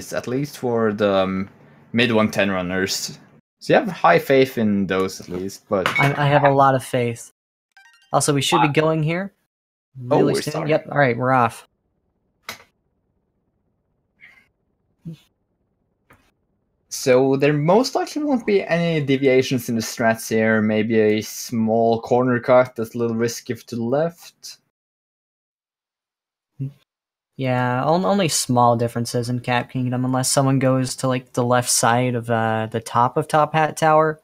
is, at least for the mid 110 runners. So you have high faith in those, at least. But I have a lot of faith. Also, we should be going here really we're soon. starting. Yep. All right, we're off. So there most likely won't be any deviations in the strats here. Maybe a small corner cut that's a little risky to the left. Yeah, only small differences in Cap Kingdom, unless someone goes to like the left side of the top of Top Hat Tower.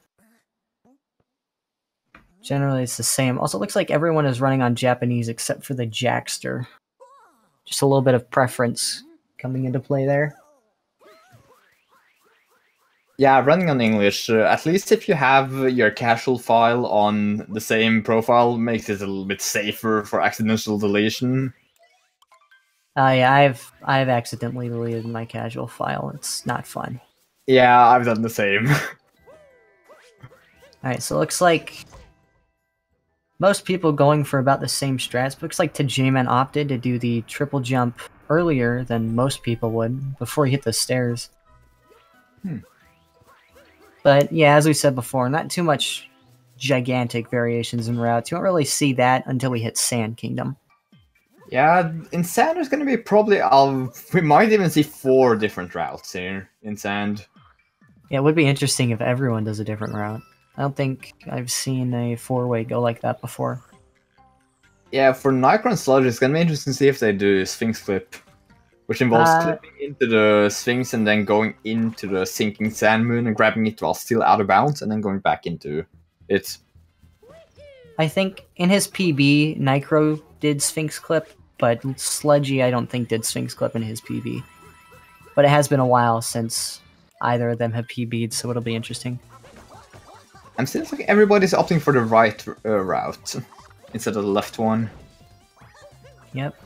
Generally, it's the same. Also, it looks like everyone is running on Japanese except for the Jackster. Just a little bit of preference coming into play there. Yeah, running on English, at least if you have your casual file on the same profile, makes it a little bit safer for accidental deletion. Yeah, I've accidentally deleted my casual file. It's not fun. Yeah, I've done the same. Alright, so it looks like most people going for about the same strats. But looks like TehJman opted to do the triple jump earlier than most people would, before he hit the stairs. But yeah, as we said before, not too much gigantic variations in routes. You won't really see that until we hit Sand Kingdom. Yeah, in Sand there's gonna be probably, we might even see 4 different routes here in Sand. Yeah, it would be interesting if everyone does a different route. I don't think I've seen a 4-way go like that before. Yeah, for Nicro and Sludge, it's gonna be interesting to see if they do Sphinx Clip, which involves clipping into the Sphinx and then going into the sinking Sand Moon and grabbing it while still out of bounds and then going back into it. I think in his PB, Nicro did Sphinx Clip, but Sludgy I don't think did Sphinx Clip in his PB. But it has been a while since either of them have PB'd, so it'll be interesting. And seems like everybody's opting for the right route instead of the left one. Yep.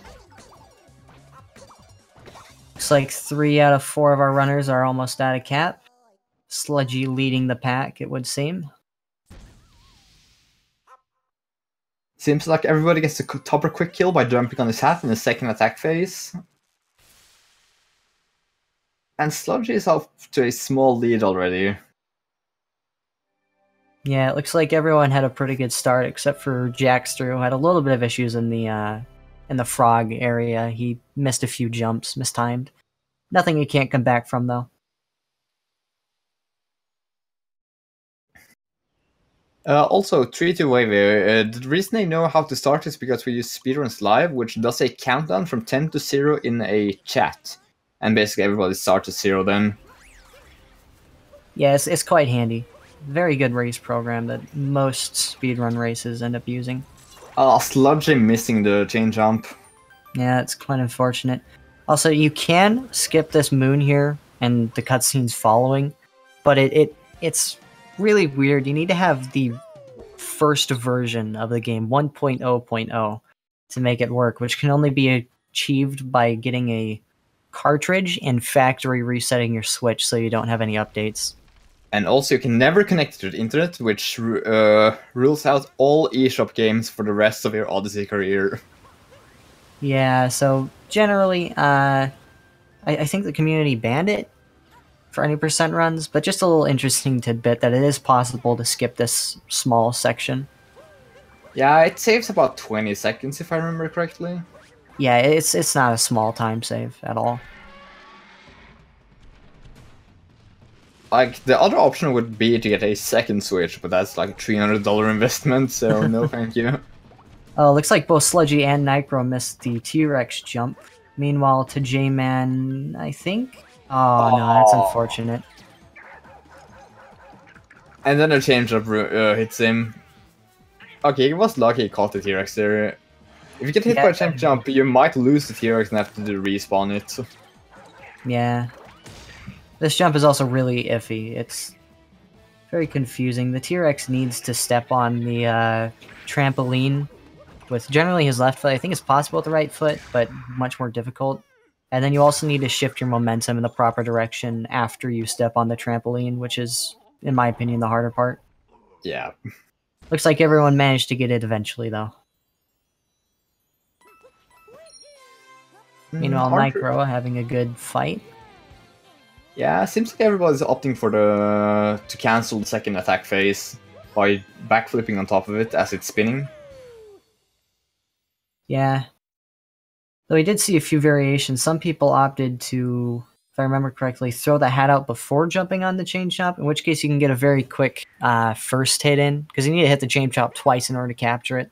Looks like 3 out of 4 of our runners are almost out of cap. Sludgy leading the pack, it would seem. Seems like everybody gets the topper quick kill by jumping on his hat in the second attack phase. And Sludgy is off to a small lead already. Yeah, it looks like everyone had a pretty good start, except for Jackster, who had a little bit of issues in the frog area. He missed a few jumps, mistimed. Nothing he can't come back from, though. Also, Treaty Wavy, the reason they know how to start is because we use Speedruns Live, which does a countdown from 10 to 0 in a chat. And basically everybody starts at 0 then. Yeah, it's quite handy. Very good race program that most speedrun races end up using. Sludgy missing the chain jump. Yeah, it's quite unfortunate. Also, you can skip this moon here and the cutscenes following, but it's really weird. You need to have the first version of the game, 1.0.0, to make it work, which can only be achieved by getting a cartridge and factory resetting your Switch so you don't have any updates. And also you can never connect to the internet, which rules out all eShop games for the rest of your Odyssey career. Yeah, so generally, I think the community banned it for any percent runs, but just a little interesting tidbit that it is possible to skip this small section. Yeah, it saves about 20 seconds if I remember correctly. Yeah, it's not a small time save at all. Like, the other option would be to get a second Switch, but that's like a $300 investment, so no thank you. Oh, looks like both Sludgy and Nicro missed the T-Rex jump. Meanwhile, TehJman, I think? Oh, no, that's unfortunate. And then a change-up hits him. Okay, he was lucky he caught the T-Rex there. If you get hit by a change jump, you might lose the T-Rex and have to respawn it. Yeah. This jump is also really iffy. It's very confusing. The T-Rex needs to step on the trampoline with generally his left foot. I think it's possible with the right foot, but much more difficult. And then you also need to shift your momentum in the proper direction after you step on the trampoline, which is, in my opinion, the harder part. Yeah. Looks like everyone managed to get it eventually, though. Meanwhile, Nicro having a good fight. Yeah, seems like everybody's opting for to cancel the second attack phase by backflipping on top of it as it's spinning. Yeah. Though we did see a few variations. Some people opted to, if I remember correctly, throw the hat out before jumping on the chain chomp, in which case you can get a very quick first hit in, because you need to hit the chain chomp twice in order to capture it.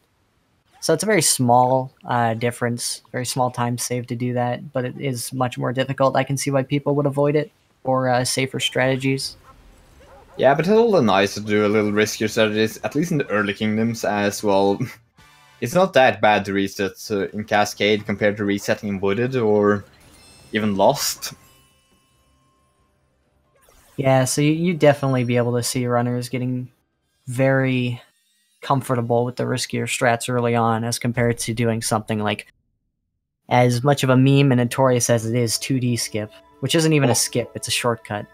So it's a very small difference, very small time save to do that, but it is much more difficult. I can see why people would avoid it for safer strategies. Yeah, but it's also nice to do a little riskier strategies, at least in the early kingdoms as well. It's not that bad to reset in Cascade compared to resetting in Wooded or even Lost. Yeah, so you definitely be able to see runners getting very comfortable with the riskier strats early on as compared to doing something like, as much of a meme and notorious as it is, 2D skip, which isn't even a skip, it's a shortcut.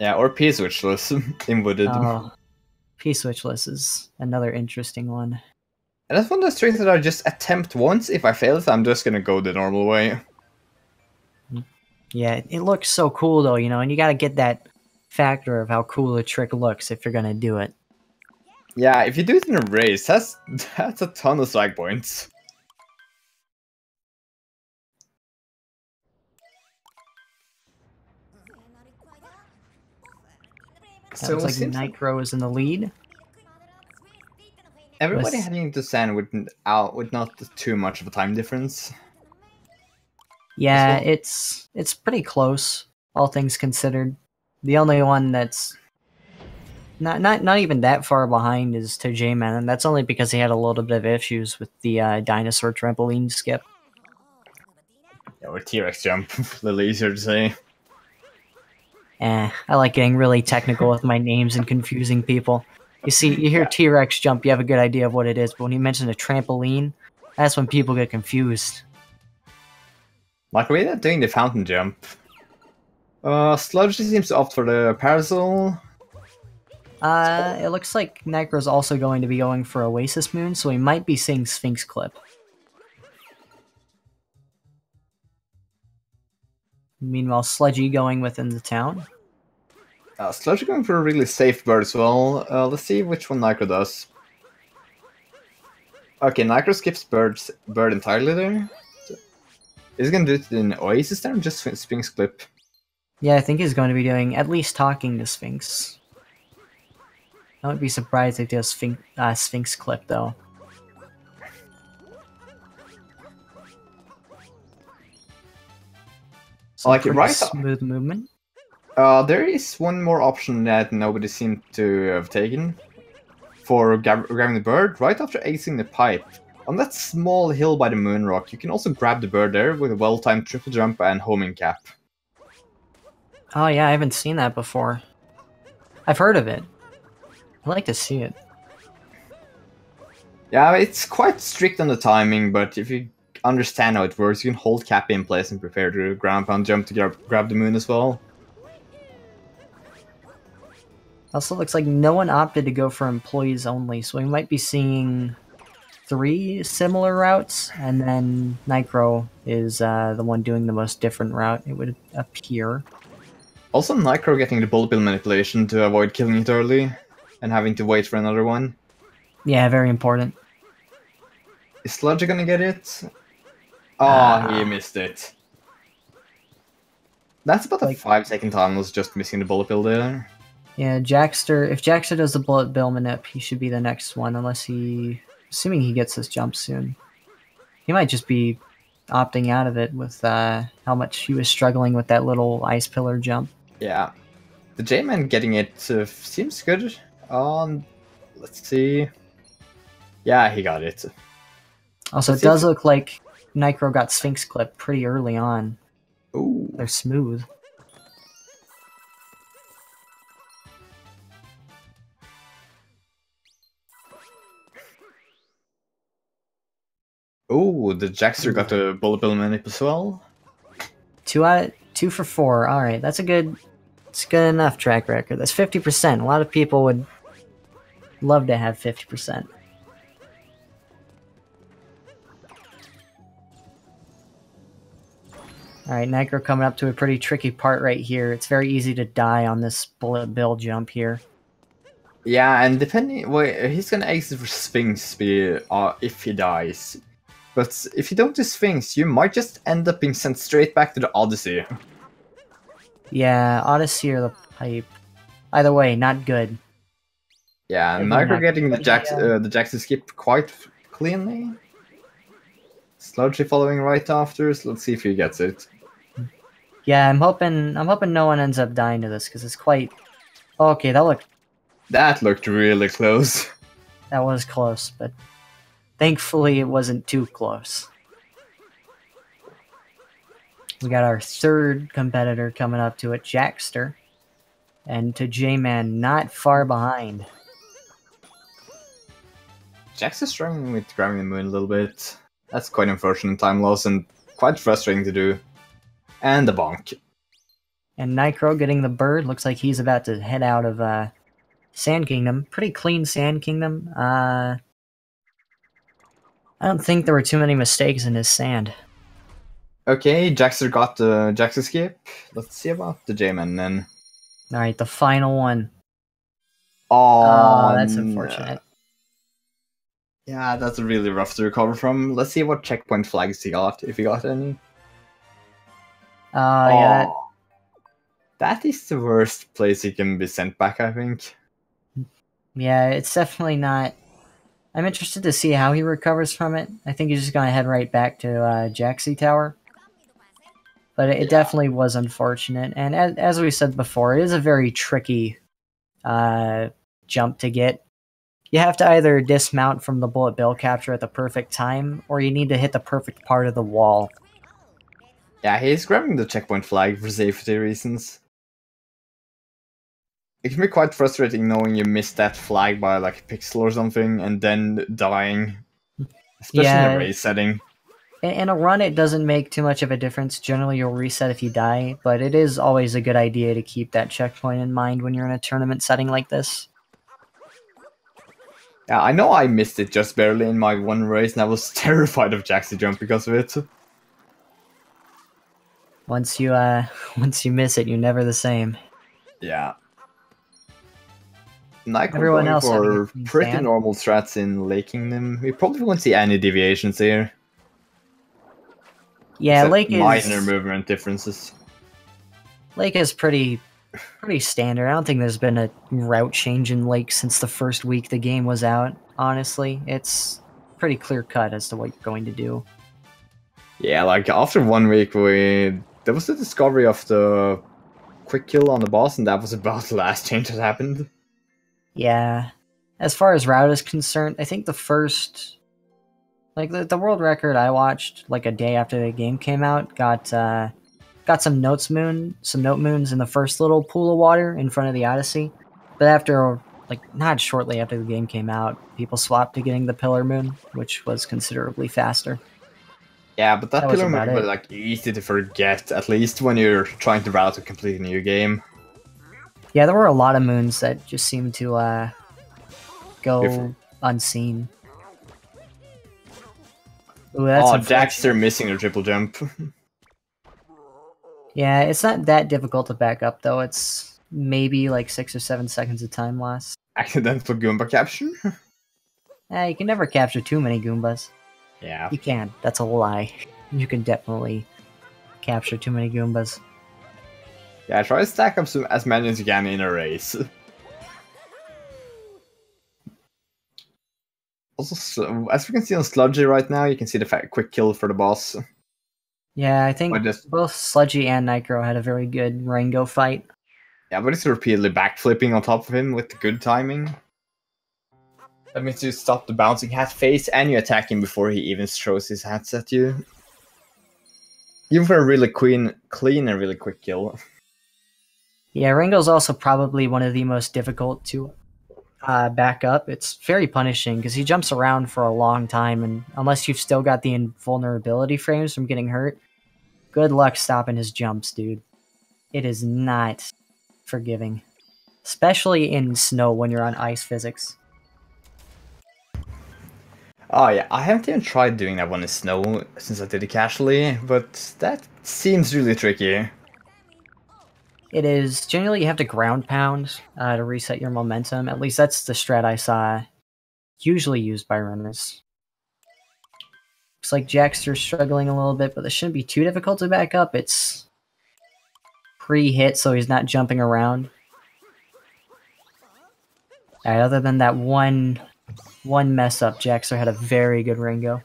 Yeah, or P-switchless in Wooded. Oh, P-switchless is another interesting one. And that's one of those tricks that I just attempt once. If I fail it, I'm just gonna go the normal way. Yeah, it looks so cool though, you know, and you gotta get that factor of how cool a trick looks if you're gonna do it. Yeah, if you do it in a race, that's a ton of swag points. That looks like Nicro is in the lead. Everybody heading into Sand with not too much of a time difference. Yeah, it's pretty close, all things considered. The only one that's not even that far behind is TehJman, and that's only because he had a little bit of issues with the dinosaur trampoline skip. Yeah, or T-Rex jump, a little easier to say. I like getting really technical with my names and confusing people. You see, you hear T-Rex jump, you have a good idea of what it is, but when you mention a trampoline, that's when people get confused. Nicroveda doing the fountain jump. Sludge seems to opt for the parasol. It looks like Nicro's also going to be going for Oasis Moon, so we might be seeing Sphinx Clip. Meanwhile, Sludgy going within the town. Sludge going for a really safe bird as well. Let's see which one Nicro does. Okay, Nicro skips bird entirely there. Is he gonna do it in Oasis there or just Sphinx Clip? Yeah, I think he's going to be doing at least talking to Sphinx. I wouldn't be surprised if he does Sphinx Clip though. So like right, smooth movement. There is one more option that nobody seemed to have taken for grabbing the bird. Right after acing the pipe, on that small hill by the moon rock, you can also grab the bird there with a well-timed triple jump and homing cap. Oh yeah, I haven't seen that before. I've heard of it. I'd like to see it. Yeah, it's quite strict on the timing, but if you understand how it works, you can hold cap in place and prepare to ground pound jump to grab the moon as well. Also looks like no one opted to go for employees only, so we might be seeing 3 similar routes, and then Nicro is the one doing the most different route, it would appear. Also, Nicro getting the bullet bill manipulation to avoid killing it early and having to wait for another one. Yeah, very important. Is Sludge gonna get it? Oh, he missed it. That's about a 5-second time, was just missing the bullet bill there. Yeah, Jackster, if Jackster does the bullet bill manip, he should be the next one, unless assuming he gets his jump soon. He might just be opting out of it with how much he was struggling with that little ice pillar jump. Yeah. The J-Man getting it seems good. Let's see. Yeah, he got it. Also, it does look like Nicro got Sphinx Clip pretty early on. Ooh. They're smooth. Ooh, the Jackster got the bullet bill manip as well. 2 for 4. All right, it's good enough track record. That's 50%. A lot of people would love to have 50%. Alright, Nicro coming up to a pretty tricky part right here. It's very easy to die on this bullet bill jump here. Yeah, and depending, well, he's gonna exit for Sphinx speed if he dies. But if you don't do Sphinx, you might just end up being sent straight back to the Odyssey. Yeah, Odyssey or the pipe. Either way, not good. Yeah, Nitro getting the Jackson skip quite cleanly. Sludgy following right after, so let's see if he gets it. Yeah, I'm hoping no one ends up dying to this, because it's quite... Okay, That looked really close. That was close, but thankfully it wasn't too close. We got our third competitor coming up to it, Jackster. And TehJman not far behind. Jack's struggling with grabbing the moon a little bit. That's quite unfortunate time loss and quite frustrating to do. And the bonk. And Nicro getting the bird. Looks like he's about to head out of Sand Kingdom. Pretty clean Sand Kingdom. I don't think there were too many mistakes in his sand. Okay, Jackster got the Jackster skip. Let's see about the J-Man then. Alright, the final one. Oh, that's unfortunate. Yeah, that's really rough to recover from. Let's see what checkpoint flags he got, if he got any. Yeah. That is the worst place he can be sent back, I think. Yeah, it's definitely not... I'm interested to see how he recovers from it. I think he's just going to head right back to Jaxi Tower. But it definitely was unfortunate. And as we said before, it is a very tricky jump to get. You have to either dismount from the bullet bill capture at the perfect time, or you need to hit the perfect part of the wall. Yeah, he's grabbing the checkpoint flag for safety reasons. It can be quite frustrating knowing you missed that flag by like a pixel or something, and then dying. Especially in a race setting. In a run, it doesn't make too much of a difference. Generally, you'll reset if you die, but it is always a good idea to keep that checkpoint in mind when you're in a tournament setting like this. Yeah, I know I missed it just barely in my one race, and I was terrified of Jaxi jump because of it. Once you miss it, you're never the same. Yeah. Nike Everyone else for pretty normal strats in Lake Kingdom. We probably won't see any deviations here. Yeah, Lake is minor movement differences. Lake is pretty standard. I don't think there's been a route change in Lake since the first week the game was out. Honestly, it's pretty clear cut as to what you're going to do. Yeah, like after 1 week, there was the discovery of the quick kill on the boss, and that was about the last change that happened. Yeah, as far as route is concerned, I think the first, like the world record I watched like a day after the game came out got some note moons in the first little pool of water in front of the Odyssey, but after not shortly after the game came out, people swapped to getting the pillar moon, which was considerably faster. Yeah, but that pillar moon was like easy to forget, at least when you're trying to route to complete a new game. Yeah, there were a lot of moons that just seemed to go unseen. Ooh, that's Jackster missing a triple jump. Yeah, it's not that difficult to back up, though. It's maybe like 6 or 7 seconds of time loss. Accidental Goomba capture? You can never capture too many Goombas. Yeah. You can. That's a lie. You can definitely capture too many Goombas. Yeah, try to stack up as many as you can in a race. Also, as we can see on Sludgy right now, you can see the quick kill for the boss. Yeah, I think both Sludgy and Nicro had a very good Rango fight. Yeah, but it's repeatedly backflipping on top of him with good timing. That means you stop the bouncing hat phase and you attack him before he even throws his hats at you. Even for a really clean and really quick kill. Yeah, Rango's also probably one of the most difficult to back up. It's very punishing because he jumps around for a long time, and unless you've still got the invulnerability frames from getting hurt, good luck stopping his jumps, dude. It is not forgiving. Especially in snow when you're on ice physics. Oh yeah, I haven't even tried doing that one in snow since I did it casually, but that seems really tricky. It is generally you have to ground pound to reset your momentum. At least that's the strat I saw usually used by runners. Looks like Jackster's struggling a little bit, but this shouldn't be too difficult to back up. It's pre-hit, so he's not jumping around. Alright, other than that one mess up, Jackster had a very good Ringo.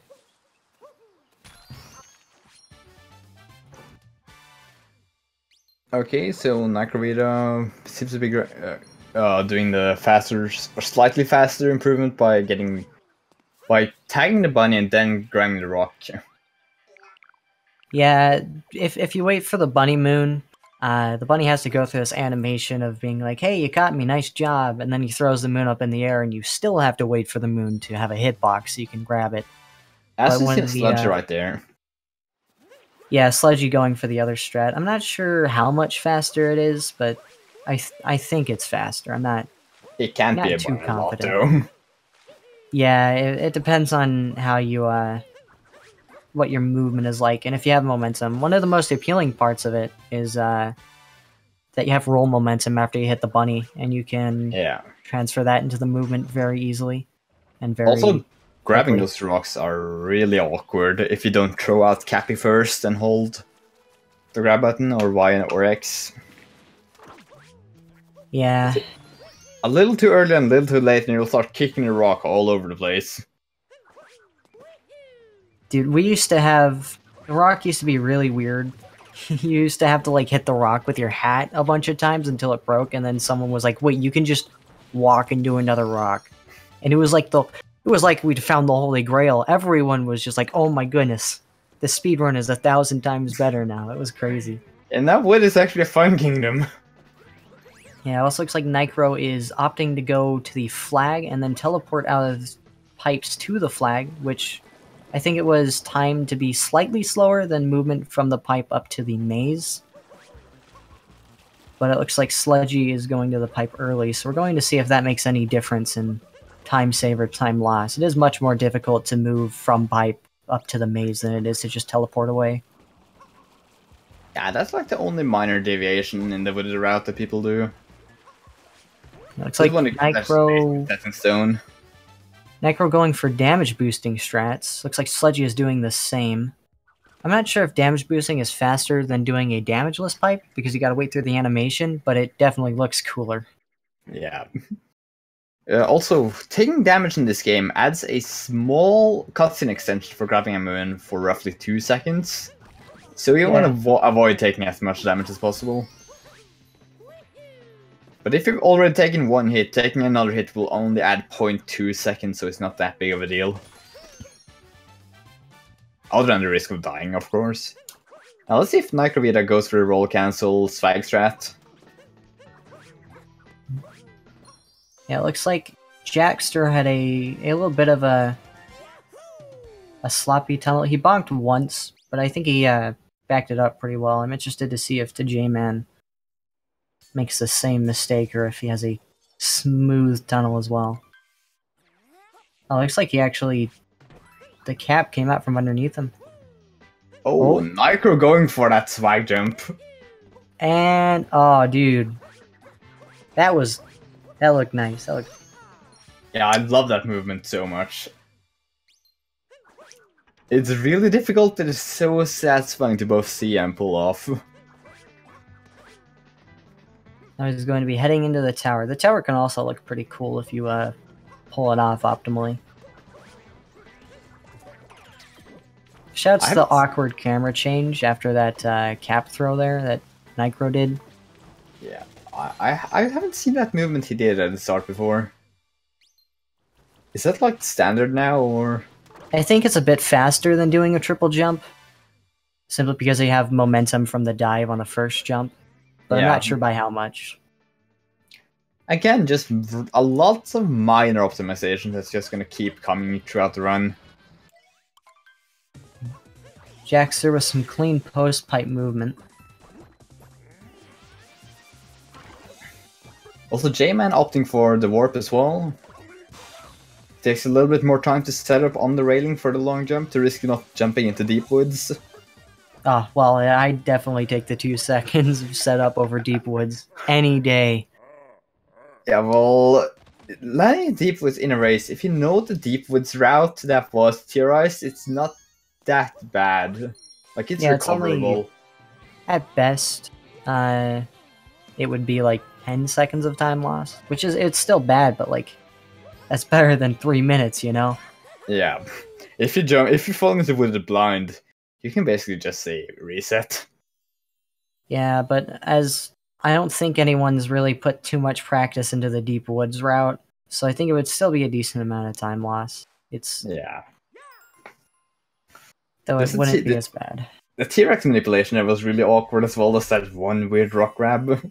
Okay, so nicroveda seems to be doing the faster or slightly faster improvement by tagging the bunny and then grabbing the rock. Yeah, if you wait for the bunny moon, the bunny has to go through this animation of being like, hey, you caught me, nice job, and then he throws the moon up in the air, and you still have to wait for the moon to have a hitbox so you can grab it. That's the sludge right there. Yeah, Sludgy going for the other strat. I'm not sure how much faster it is, but I think it's faster. I'm not. It can't not be too confident. Though. Yeah, it depends on how you what your movement is like, and if you have momentum. One of the most appealing parts of it is that you have roll momentum after you hit the bunny, and you can transfer that into the movement very easily and very. Also, grabbing those rocks are really awkward if you don't throw out Cappy first and hold the grab button or Y or X. Yeah. A little too early and a little too late, and you'll start kicking the rock all over the place. Dude, we used to have... The rock used to be really weird. You used to have to, like, hit the rock with your hat a bunch of times until it broke, and then someone was like, wait, you can just walk and do another rock. And it was like we'd found the Holy Grail. Everyone was just like, oh my goodness. The speedrun is 1,000 times better now. It was crazy. And that wood is actually a fun kingdom. Yeah, it also looks like Nicro is opting to go to the flag and then teleport out of pipes to the flag, which I think it was timed to be slightly slower than movement from the pipe up to the maze. But it looks like Sludgy is going to the pipe early, so we're going to see if that makes any difference in time save or time loss. It is much more difficult to move from pipe up to the maze than it is to just teleport away. Yeah, that's like the only minor deviation in the wooded route that people do. Looks like Nicro... That's in stone. Nicro going for damage boosting strats. Looks like Sludgy is doing the same. I'm not sure if damage boosting is faster than doing a damageless pipe, because you gotta wait through the animation, but it definitely looks cooler. Yeah. Also, taking damage in this game adds a small cutscene extension for grabbing a moon for roughly 2 seconds. So you want to avoid taking as much damage as possible. But if you've already taken one hit, taking another hit will only add 0.2 seconds, so it's not that big of a deal. Other than the risk of dying, of course. Now let's see if nicroveda goes for the roll cancel swag strat. Yeah, it looks like Jackster had a little bit of a sloppy tunnel. He bonked once, but I think he backed it up pretty well. I'm interested to see if TehJman makes the same mistake or if he has a smooth tunnel as well. Oh, looks like he actually... The cap came out from underneath him. Oh, Nicro going for that swag jump. And... Oh, dude. That looked nice. Yeah, I love that movement so much. It's really difficult, but it's so satisfying to both see and pull off. Now he's going to be heading into the tower. The tower can also look pretty cool if you pull it off optimally. Shouts to the awkward camera change after that cap throw there that Nicro did. Yeah, I haven't seen that movement he did at the start before. Is that like standard now, or...? I think it's a bit faster than doing a triple jump. Simply because you have momentum from the dive on the first jump. But I'm not sure by how much. Again, just a lot of minor optimization that's just going to keep coming throughout the run. Jackster with some clean post-pipe movement. Also, J-Man opting for the warp as well. takes a little bit more time to set up on the railing for the long jump to risk not jumping into deep woods. Oh, well, I definitely take the 2 seconds of setup over deep woods any day. Yeah, well, landing in deep woods in a race, if you know the deep woods route that was theorized, it's not that bad. Like, it's recoverable. It's only, at best, it would be like 10 seconds of time loss, which is, it's still bad, but like, that's better than 3 minutes, you know? Yeah. If you fall into the wood blind, you can basically just say reset. Yeah, but as I don't think anyone's really put too much practice into the deep woods route, so I think it would still be a decent amount of time loss. Yeah. Though it wouldn't be as bad. The T-Rex manipulation there was really awkward as well as that one weird rock grab.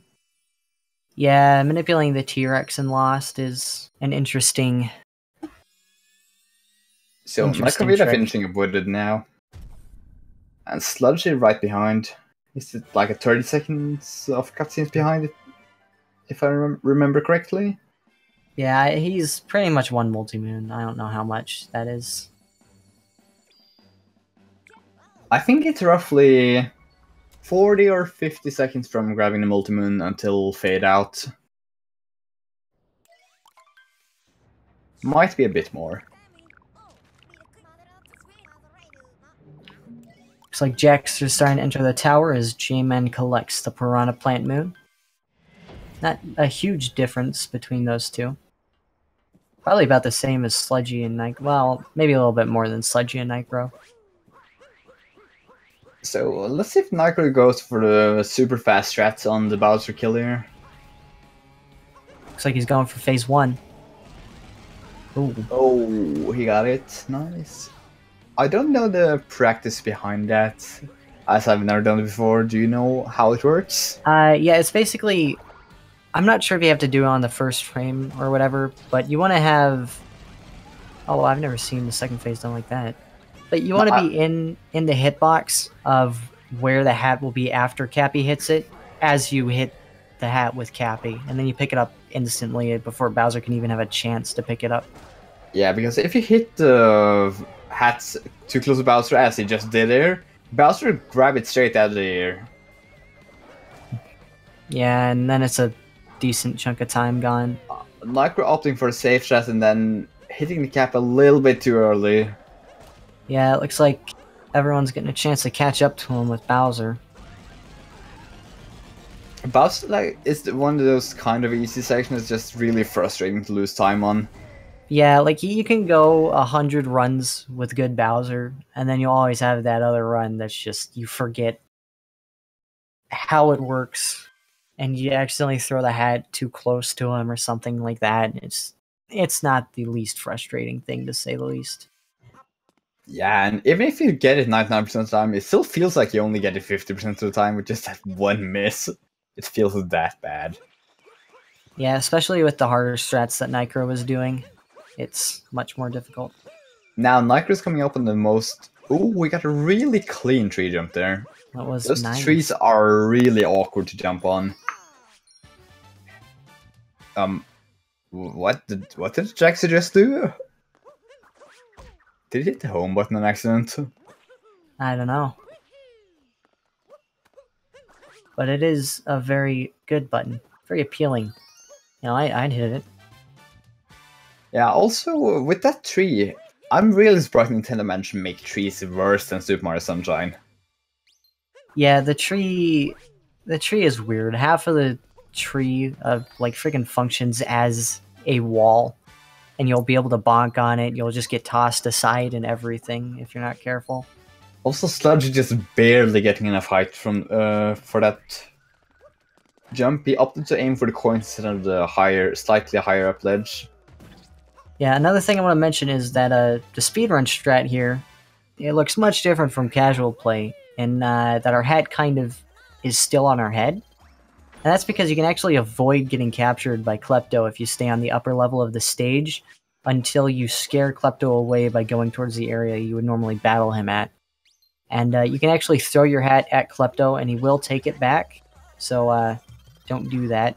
Yeah, manipulating the T-Rex in Lost is an interesting. So nicroveda finishing up wooded now. And Sludgy right behind. Is it like a 30 seconds of cutscenes behind it? If I remember correctly? Yeah, he's pretty much one multi-moon. I don't know how much that is. I think it's roughly 40 or 50 seconds from grabbing the multi-moon until fade out. Might be a bit more. Looks like Jackster's starting to enter the tower as J-Man collects the Piranha Plant Moon. Not a huge difference between those two. Probably about the same as Sludgy and Nicro. Well, maybe a little bit more than Sludgy and Nicro. So let's see if Nicro goes for the super fast strats on the Bowser kill here. Looks like he's going for phase 1. Ooh. Oh, he got it. Nice. I don't know the practice behind that, as I've never done it before. Do you know how it works? Yeah, it's basically... I'm not sure if you have to do it on the first frame or whatever, but you want to have... Oh, well, I've never seen the second phase done like that. But you want to be in the hitbox of where the hat will be after Cappy hits it, as you hit the hat with Cappy, and then you pick it up instantly before Bowser can even have a chance to pick it up. Yeah, because if you hit the hats too close to Bowser, as he just did there, Bowser would grab it straight out of the air. Yeah, and then it's a decent chunk of time gone. Nicro opting for a safe shot and then hitting the cap a little bit too early. Yeah, it looks like everyone's getting a chance to catch up to him with Bowser. Bowser is one of those kind of easy sections that's just really frustrating to lose time on. Yeah, like you can go 100 runs with good Bowser, and then you'll always have that other run that's just, you forget how it works, and you accidentally throw the hat too close to him or something like that. It's not the least frustrating thing, to say the least. Yeah, and even if you get it 99% of the time, it still feels like you only get it 50% of the time with just that one miss. It feels that bad. Yeah, especially with the harder strats that Nicro was doing. It's much more difficult. Now, Nicro's coming up on the most... Ooh, we got a really clean tree jump there. That was Those nice. trees are really awkward to jump on. What did Jackster just do? Did he hit the home button on accident? I don't know. But it is a very good button. Very appealing. You know, I'd hit it. Yeah, also, with that tree, I'm really surprised Nintendo managed to make trees worse than Super Mario Sunshine. Yeah, the tree is weird. Half of the tree, like, freaking functions as a wall. And you'll be able to bonk on it, you'll just get tossed aside and everything if you're not careful. Also, Sludgy just barely getting enough height from for that jump. He opted to aim for the coins instead of the slightly higher up ledge. Yeah, another thing I want to mention is that the speedrun strat here, it looks much different from casual play, in that our hat kind of is still on our head. And that's because you can actually avoid getting captured by Klepto if you stay on the upper level of the stage until you scare Klepto away by going towards the area you would normally battle him at. And you can actually throw your hat at Klepto and he will take it back, so don't do that.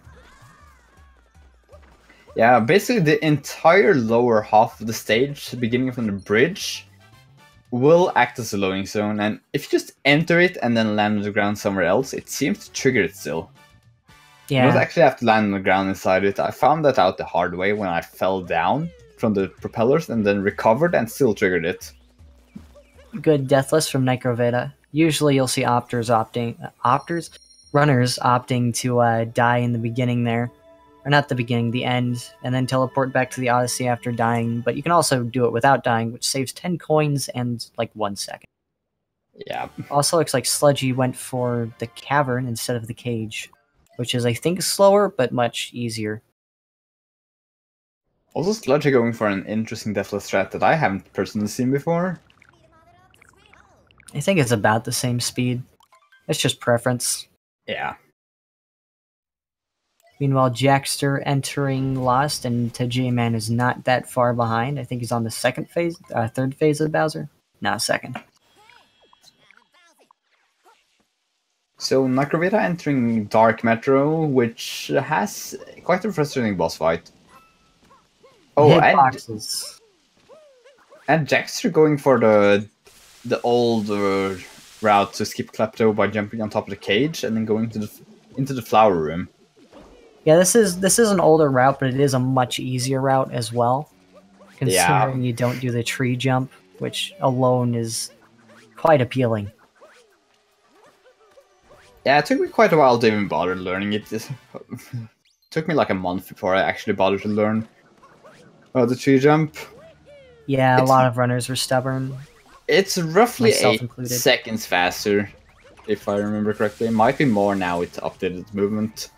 Yeah, basically the entire lower half of the stage, beginning from the bridge, will act as a loading zone, and if you just enter it and then land on the ground somewhere else, it seems to trigger it still. You don't Yeah, actually have to land on the ground inside it. I found that out the hard way when I fell down from the propellers and then recovered and still triggered it. good deathless from nicroveda. Usually you'll see runners opting to die in the beginning there. Or not the beginning, the end, and then teleport back to the Odyssey after dying, but you can also do it without dying, which saves 10 coins and like 1 second. Yeah. Also looks like Sludgy went for the cavern instead of the cage, which is, I think, slower, but much easier. Also, Sludgy going for an interesting deathless strat that I haven't personally seen before. I think it's about the same speed. It's just preference. Yeah. Meanwhile, Jackster entering Lost, and TehJman is not that far behind. I think he's on the third phase of Bowser. No, second. So nicroveda entering Dark Metro, which has quite a frustrating boss fight. Oh, Hitboxes. and Jackster going for the old route to skip Klepto by jumping on top of the cage and then going into the flower room. Yeah, this is an older route, but it is a much easier route as well. Considering you don't do the tree jump, which alone is quite appealing. Yeah, it took me quite a while to even bother learning it. It took me like a month before I actually bothered to learn the tree jump. Yeah, a lot of runners were stubborn. It's roughly Myself 8 included. seconds faster, if I remember correctly. It might be more now with updated movement.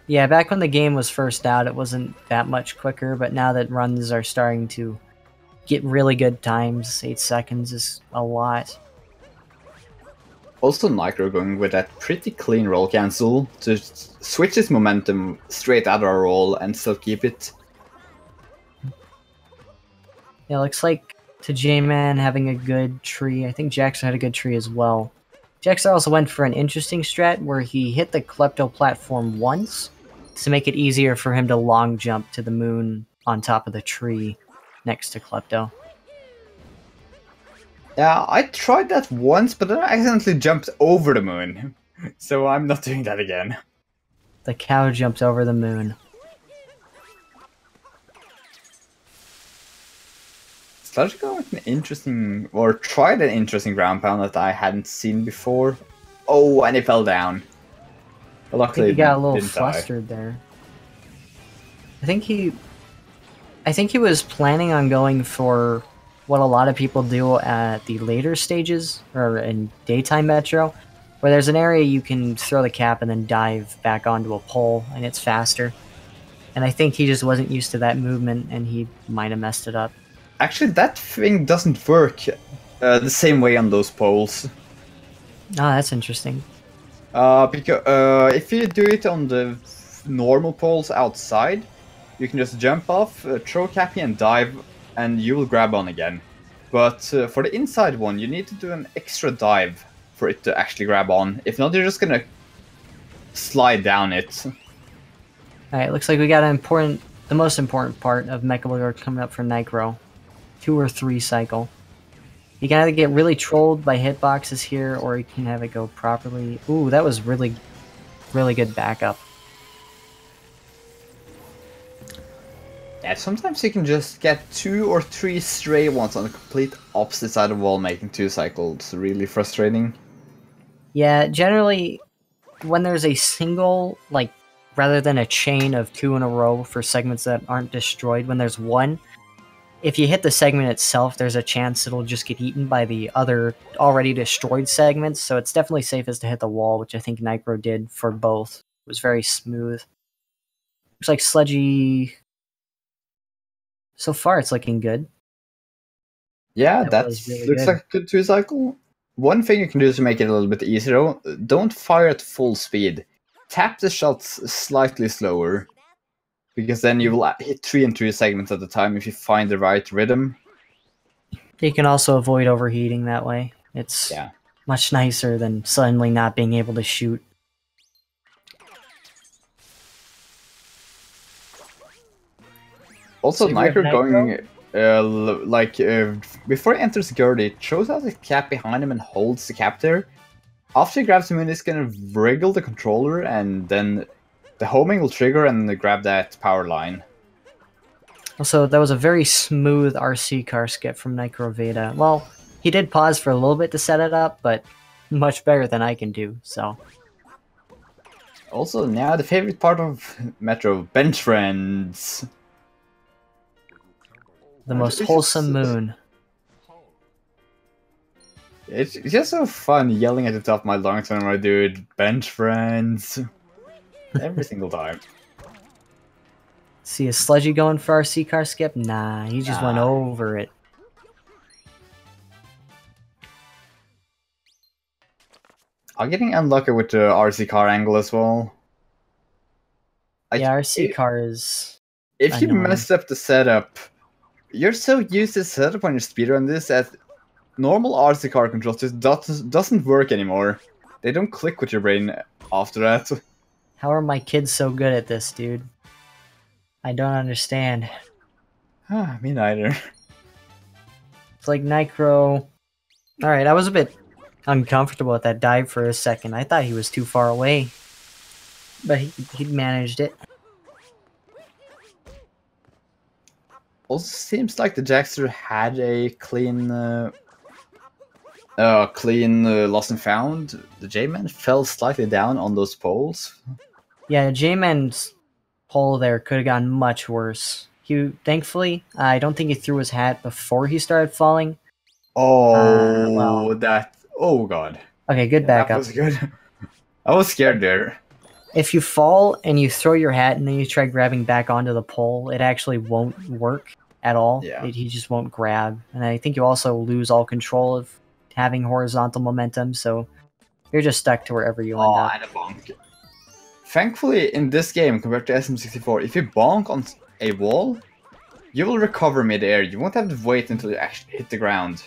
Yeah, back when the game was first out, it wasn't that much quicker, but now that runs are starting to get really good times, 8 seconds is a lot. Also, Nicro going with that pretty clean roll cancel to switch his momentum straight out of our roll and still keep it. Yeah, looks like TehJman having a good tree. I think Jackson had a good tree as well. Jackson also went for an interesting strat where he hit the Klepto platform once to make it easier for him to long jump to the moon on top of the tree next to Klepto. Yeah, I tried that once, but then I accidentally jumped over the moon. So I'm not doing that again. The cow jumped over the moon. Sludgy going with an interesting, or tried an interesting ground pound that I hadn't seen before. Oh, and he fell down. But I luckily think he got a little didn't flustered there. I think he was planning on going for what a lot of people do at the later stages, or in daytime Metro, where there's an area you can throw the cap and then dive back onto a pole, and it's faster. And I think he just wasn't used to that movement, and he might have messed it up. Actually, that thing doesn't work the same way on those poles. Oh, that's interesting. Because if you do it on the normal poles outside, you can just jump off, throw Cappy and dive, and you will grab on again. But for the inside one, you need to do an extra dive for it to actually grab on. If not, you're just gonna slide down it. Alright, looks like we got the most important part of Mechalord coming up for Nicro. 2 or 3 cycle. You can either get really trolled by hitboxes here, or you can have it go properly. Ooh, that was really, really good backup. Yeah, sometimes you can just get 2 or 3 stray ones on the complete opposite side of the wall, making 2 cycles really frustrating. Yeah, generally, when there's a single, like, rather than a chain of 2 in a row for segments that aren't destroyed, when there's one, if you hit the segment itself, there's a chance it'll just get eaten by the other already destroyed segments, so it's definitely safest to hit the wall, which I think Nicro did for both. It was very smooth. Looks like Sludgy... So far, it's looking good. Yeah, That looks really like a good 2 cycle. One thing you can do to make it a little bit easier, though, don't fire at full speed. Tap the shots slightly slower, because then you will hit 3 and 3 segments at a time if you find the right rhythm. You can also avoid overheating that way. It's much nicer than suddenly not being able to shoot. Also, So we have Nitro going Nitro? before he enters security, it shows out the cap behind him and holds the cap there. After he grabs the moon, he's gonna wriggle the controller, and then the homing will trigger and grab that power line. Also, that was a very smooth RC car skip from nicroveda. Well, he did pause for a little bit to set it up, but much better than I can do, so. Also, now the favorite part of Metro, bench friends. The most wholesome moon. It's just so fun yelling at the top of my lungs when I do it. Bench friends. Every single time. See a Sludgy going for RC car skip? Nah, he just went over it. I'm getting unlucky with the RC car angle as well. Yeah, RC car is If you annoying. mess up the setup, you're so used to the setup when you speedrun this that normal RC car controls just doesn't work anymore. They don't click with your brain after that. How are my kids so good at this, dude? I don't understand. Me neither. It's like Nicro. Alright, I was a bit uncomfortable with that dive for a second. I thought he was too far away. But he managed it. Also seems like the Jackster had a clean lost and found. The J-Man fell slightly down on those poles. Yeah, J-Man's hole there could have gone much worse. Thankfully, I don't think he threw his hat before he started falling. Oh, oh god. Okay, good backup. That was good. I was scared there. If you fall and you throw your hat and then you try grabbing back onto the pole, it actually won't work at all. Yeah. He just won't grab. And I think you also lose all control of having horizontal momentum, so you're just stuck to wherever you end up. And a bonk. Thankfully, in this game, compared to SM64, if you bonk on a wall, you will recover mid-air. You won't have to wait until you actually hit the ground.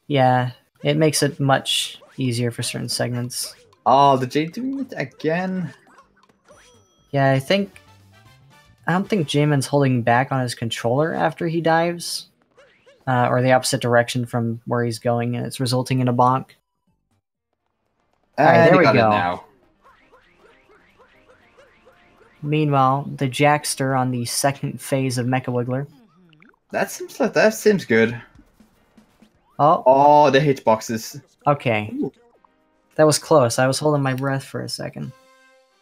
Yeah, it makes it much easier for certain segments. Oh, the J doing it again? Yeah, I don't think J-Man's holding back on his controller after he dives. Or the opposite direction from where he's going, and it's resulting in a bonk. Alright, there we go. Now. Meanwhile, the Jackster on the second phase of Mecha Wiggler. That seems good. Oh, the hitboxes. okay. Ooh. That was close. I was holding my breath for a second.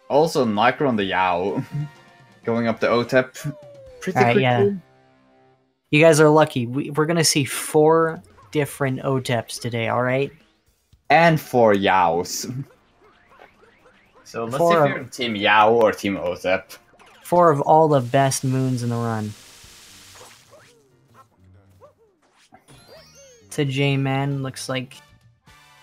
Also, Micro on the Yao. Going up the OTEP pretty quickly. Yeah. You guys are lucky. We're going to see 4 different OTEPs today, alright? And 4 Yaos. So let's see if you're Team Yao or Team OTEP. 4 of all the best moons in the run. TehJman looks like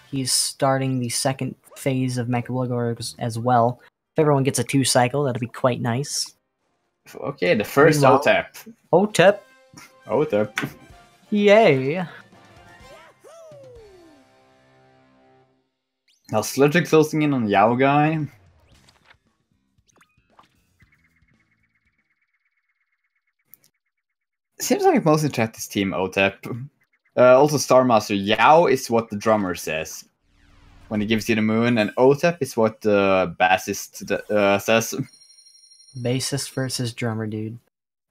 he's starting the second phase of Mecha Wiggler as well. If everyone gets a 2 cycle, that'd be quite nice. Okay, the first OTEP. OTEP. OTEP. Yay. Now Sludgy closing in on Yao guy. Seems like most in chat is Team OTEP. Also Starmaster, Yao is what the drummer says when he gives you the moon, and OTEP is what the bassist says. Bassist versus drummer, dude.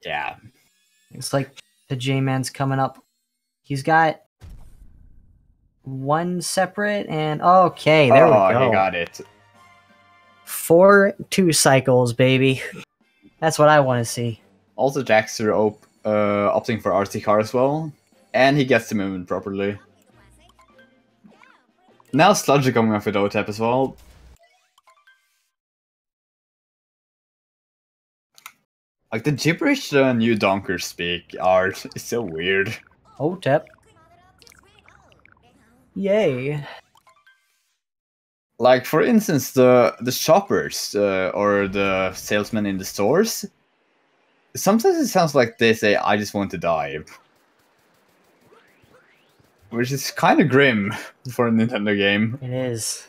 Yeah. It's like the J-Man's coming up. He's got 1 separate and... Okay, there we go. He got it. 4 2 cycles, baby. That's what I want to see. Also Jackster opting for RC car as well. And he gets the movement properly. Now Sludgy coming up with OTEP as well. Like the gibberish the new donkers speak is so weird. OTEP. Yay. Like for instance, the shoppers or the salesmen in the stores. Sometimes it sounds like they say, "I just want to dive," which is kind of grim for a Nintendo game. It is.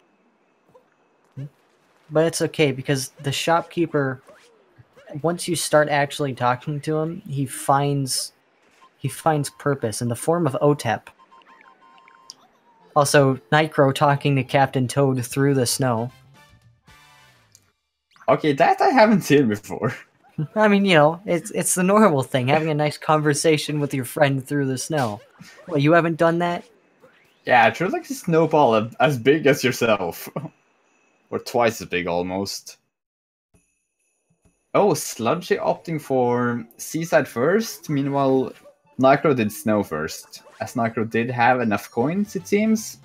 But it's okay because the shopkeeper once you start actually talking to him, he finds purpose in the form of Otep. Also, Nicro talking to Captain Toad through the snow. Okay, that I haven't seen before. I mean, you know, it's the normal thing, having a nice conversation with your friend through the snow. Well, you haven't done that? Yeah, it's like a snowball as big as yourself. Or twice as big, almost. Oh, Sludgy opting for Seaside first. Meanwhile, Nicro did Snow first. As Nicro did have enough coins, it seems.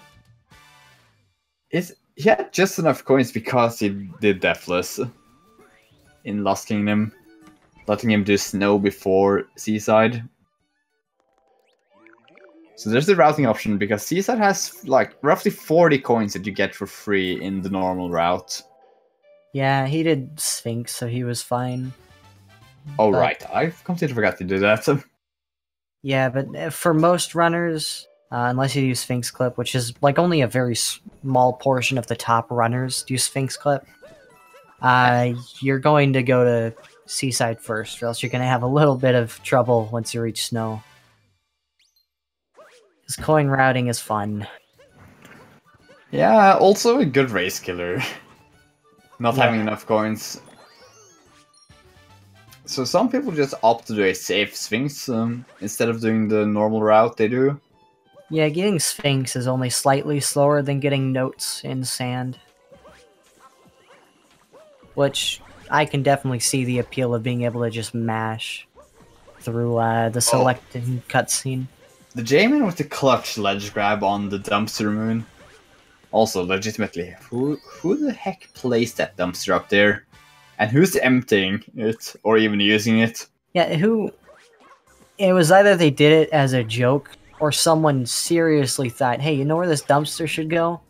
He had just enough coins because he did Deathless in Lost Kingdom, letting him do Snow before Seaside. So there's the routing option, because Seaside has like roughly 40 coins that you get for free in the normal route. Yeah, he did Sphinx, so he was fine. Oh, right. I completely forgot to do that. Yeah, but for most runners, unless you use Sphinx Clip, which is like only a very small portion of the top runners do Sphinx Clip, you're going to go to Seaside first, or else you're going to have a little bit of trouble once you reach Snow. Because coin routing is fun. Yeah, also a good race killer. Not having enough coins. So some people just opt to do a safe Sphinx instead of doing the normal route they do. Yeah, getting Sphinx is only slightly slower than getting notes in Sand. Which, I can definitely see the appeal of being able to just mash through the selected cutscene. The J-Man with the clutch ledge grab on the dumpster moon. Also, legitimately, who the heck placed that dumpster up there? And who's emptying it, or even using it? Yeah, it was either they did it as a joke, or someone seriously thought, hey, you know where this dumpster should go?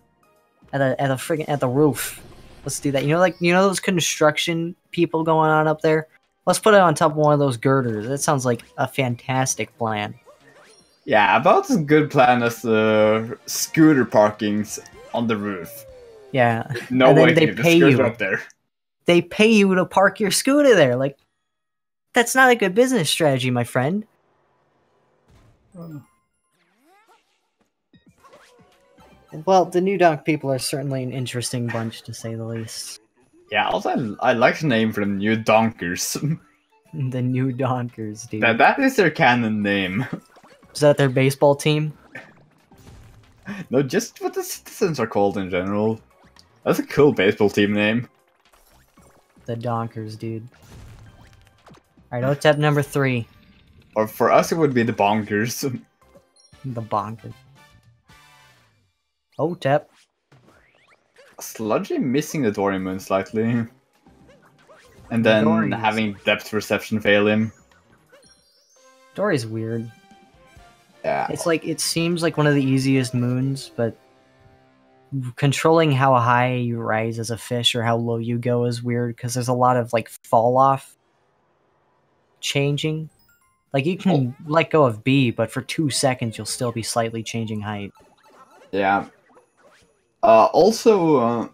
At the roof. Let's do that. You know those construction people going on up there? Let's put it on top of one of those girders. That sounds like a fantastic plan. Yeah, about as good plan as the scooter parkings on the roof. Yeah. No way they pay you up there. They pay you to park your scooter there. Like, that's not a good business strategy, my friend. Well, the New Donk people are certainly an interesting bunch, to say the least. Yeah, also I like the name for them, New Donkers. The New Donkers, dude. That is their canon name. Is that their baseball team? No, just what the citizens are called in general. That's a cool baseball team name. The Donkers, dude. Alright, OTEP number 3. Or for us, it would be the Bonkers. The Bonkers. OTEP. Sludgy missing the Dory Moon slightly. And then having depth perception fail him. Dory's weird. Yeah. It's like, it seems like one of the easiest moons, but controlling how high you rise as a fish or how low you go is weird, because there's a lot of, like, fall-off changing. Like, you can let go of B, but for 2 seconds you'll still be slightly changing height. Yeah. Also,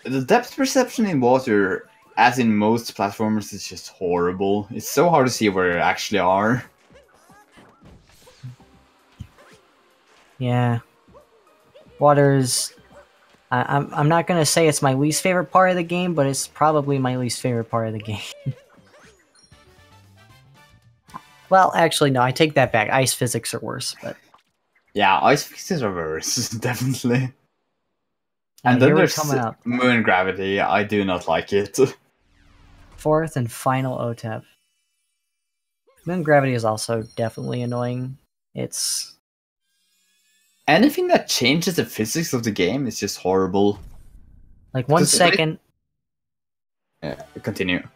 the depth perception in water, as in most platformers, is just horrible. It's so hard to see where you actually are. Yeah. Water's... I'm not gonna say it's my least favorite part of the game, but it's probably my least favorite part of the game. Well, actually, no, I take that back. Ice physics are worse, but... Yeah, ice physics are worse, definitely. And here then we're there's coming up. moon gravity. I do not like it. 4th and final OTEP. Moon gravity is also definitely annoying. It's... Anything that changes the physics of the game is just horrible. Like, 1 second... Yeah, continue.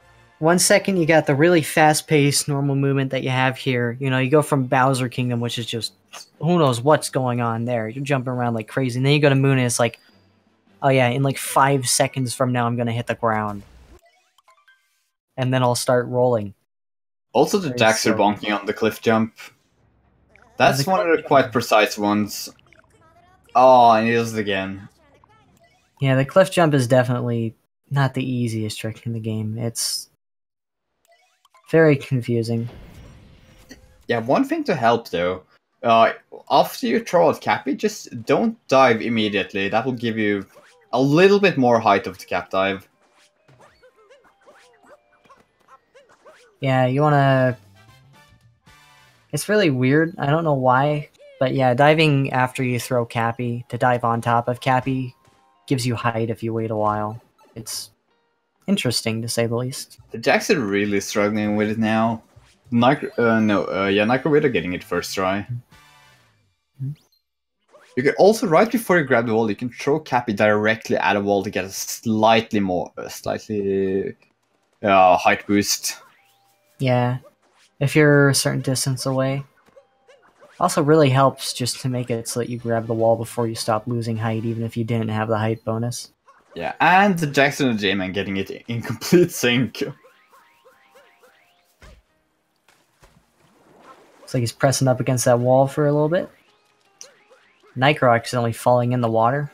1 second you got the really fast-paced normal movement that you have here. You know, you go from Bowser Kingdom, which is just... Who knows what's going on there. You're jumping around like crazy. And then you go to Moon and it's like... Oh yeah, in like 5 seconds from now I'm gonna hit the ground. And then I'll start rolling. Also the Jackster bonking on the cliff jump. That's one of the quite precise ones. Oh, and he does it again. Yeah, the cliff jump is definitely not the easiest trick in the game. It's Very confusing. Yeah, one thing to help though. After you throw out Cappy, just don't dive immediately. That will give you a little bit more height of the cap dive. Yeah, you wanna... It's really weird. I don't know why. But yeah, diving after you throw Cappy to dive on top of Cappy gives you height if you wait a while. It's interesting, to say the least. The Jacks are really struggling with it now. Nicroveda getting it first try. You can also, right before you grab the wall, you can throw Cappy directly at a wall to get a slightly height boost. Yeah, if you're a certain distance away. Also really helps just to make it so that you grab the wall before you stop losing height, even if you didn't have the height bonus. Yeah, and the Jackson and TehJman getting it in complete sync. Looks like he's pressing up against that wall for a little bit. Nicro accidentally falling in the water.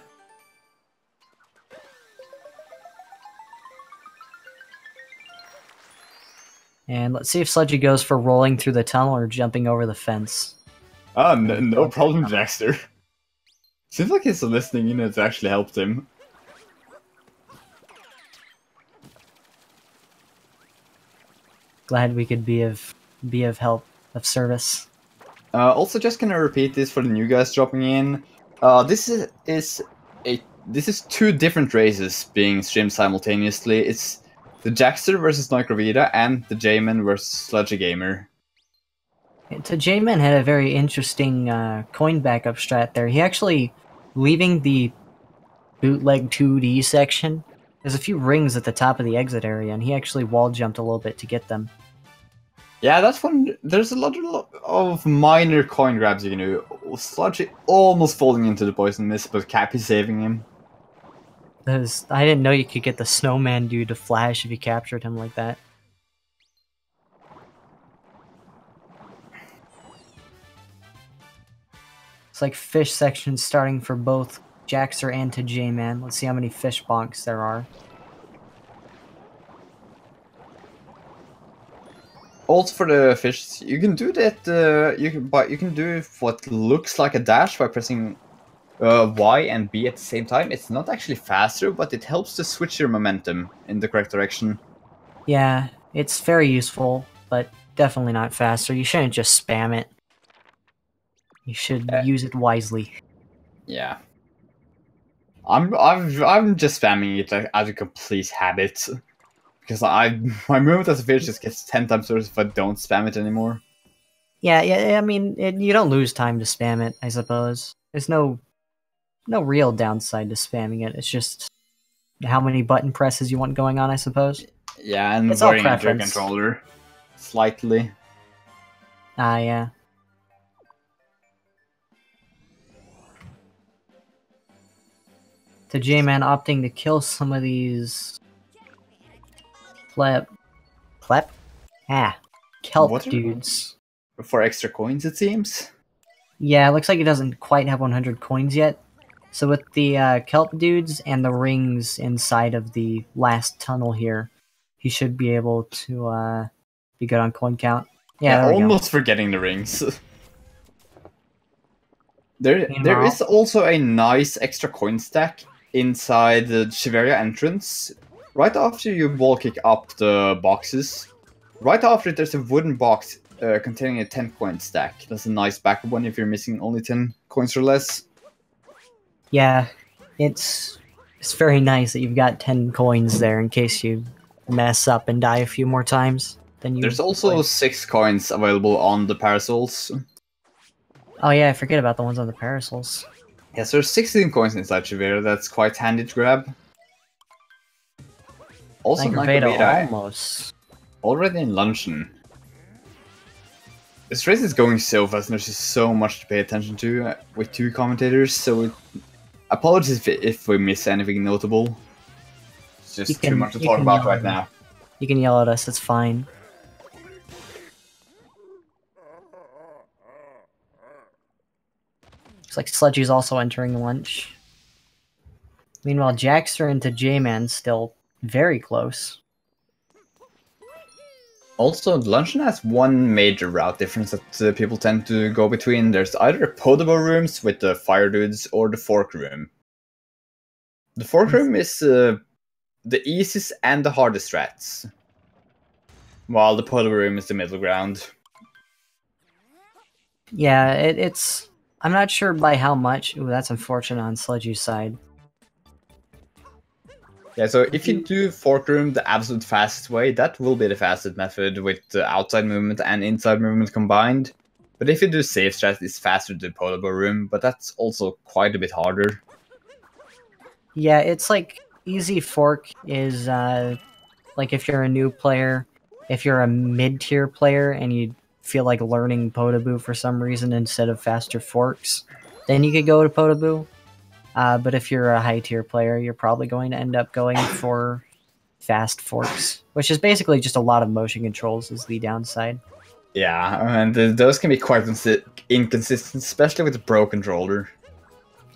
And let's see if Sludgy goes for rolling through the tunnel or jumping over the fence. Oh, no problem, Jackster. Seems like his listening in has actually helped him. Glad we could be of help, of service. Also, just gonna repeat this for the new guys dropping in. This is two different races being streamed simultaneously. It's the Jackster versus nicroveda and the TehJman versus SludgyGamer. Yeah, that's fun. There's a lot of minor coin grabs you can do. Sludgy almost falling into the poison mist, but Cappy saving him. I didn't know you could get the snowman dude to flash if you captured him like that. It's like fish sections starting for both Jackster and TehJman. Let's see how many fish bonks there are. Also for the fish, you can do that. You can do what looks like a dash by pressing Y and B at the same time. It's not actually faster, but it helps to switch your momentum in the correct direction. Yeah, it's very useful, but definitely not faster. You shouldn't just spam it. You should use it wisely. Yeah, I'm just spamming it as a complete habit. Because my movement as a fish just gets 10 times worse if I don't spam it anymore. Yeah, I mean, you don't lose time to spam it, I suppose. There's no real downside to spamming it. It's just how many button presses you want going on, I suppose. Yeah, and it's all varying your preference. controller. Slightly. Ah, yeah. TehJman opting to kill some of these... Kelp dudes. For extra coins, it seems. Yeah, it looks like he doesn't quite have 100 coins yet. So with the kelp dudes and the rings inside of the last tunnel here, he should be able to be good on coin count. Yeah, almost forgetting the rings. There is also a nice extra coin stack inside the Chiveria entrance. Right after you wall kick up the boxes, right after it, there's a wooden box containing a 10 coin stack. That's a nice backup one if you're missing only 10 coins or less. Yeah, it's very nice that you've got 10 coins there in case you mess up and die a few more times. Then There's also 6 coins available on the parasols. Oh yeah, I forget about the ones on the parasols. Yes, there's 16 coins inside Chiveria. That's quite handy to grab. Also, nicroveda almost already in luncheon. This race is going so fast, and there's just so much to pay attention to with 2 commentators. So, apologies if we miss anything notable. It's just too much to talk about right now. You can yell at us; it's fine. Looks like Sludgy's also entering lunch. Meanwhile, Jackster and TehJman still very close. Also, Luncheon has one major route difference that people tend to go between. There's either Podable rooms with the fire dudes or the fork room. The fork room is the easiest and the hardest strats, while the Podable room is the middle ground. Yeah, it's... I'm not sure by how much. Ooh, that's unfortunate on Sludgy's side. Yeah, so if you do fork room the absolute fastest way, that will be the fastest method with the outside movement and inside movement combined. But if you do safe strat, it's faster to Podable room, but that's also quite a bit harder. Yeah, it's like easy fork is like if you're a new player, if you're a mid-tier player and you feel like learning Potaboo for some reason instead of faster forks, then you could go to Potaboo. But if you're a high-tier player, you're probably going to end up going for fast forks, which is basically just a lot of motion controls is the downside. Yeah, and those can be quite inconsistent, especially with the Pro Controller.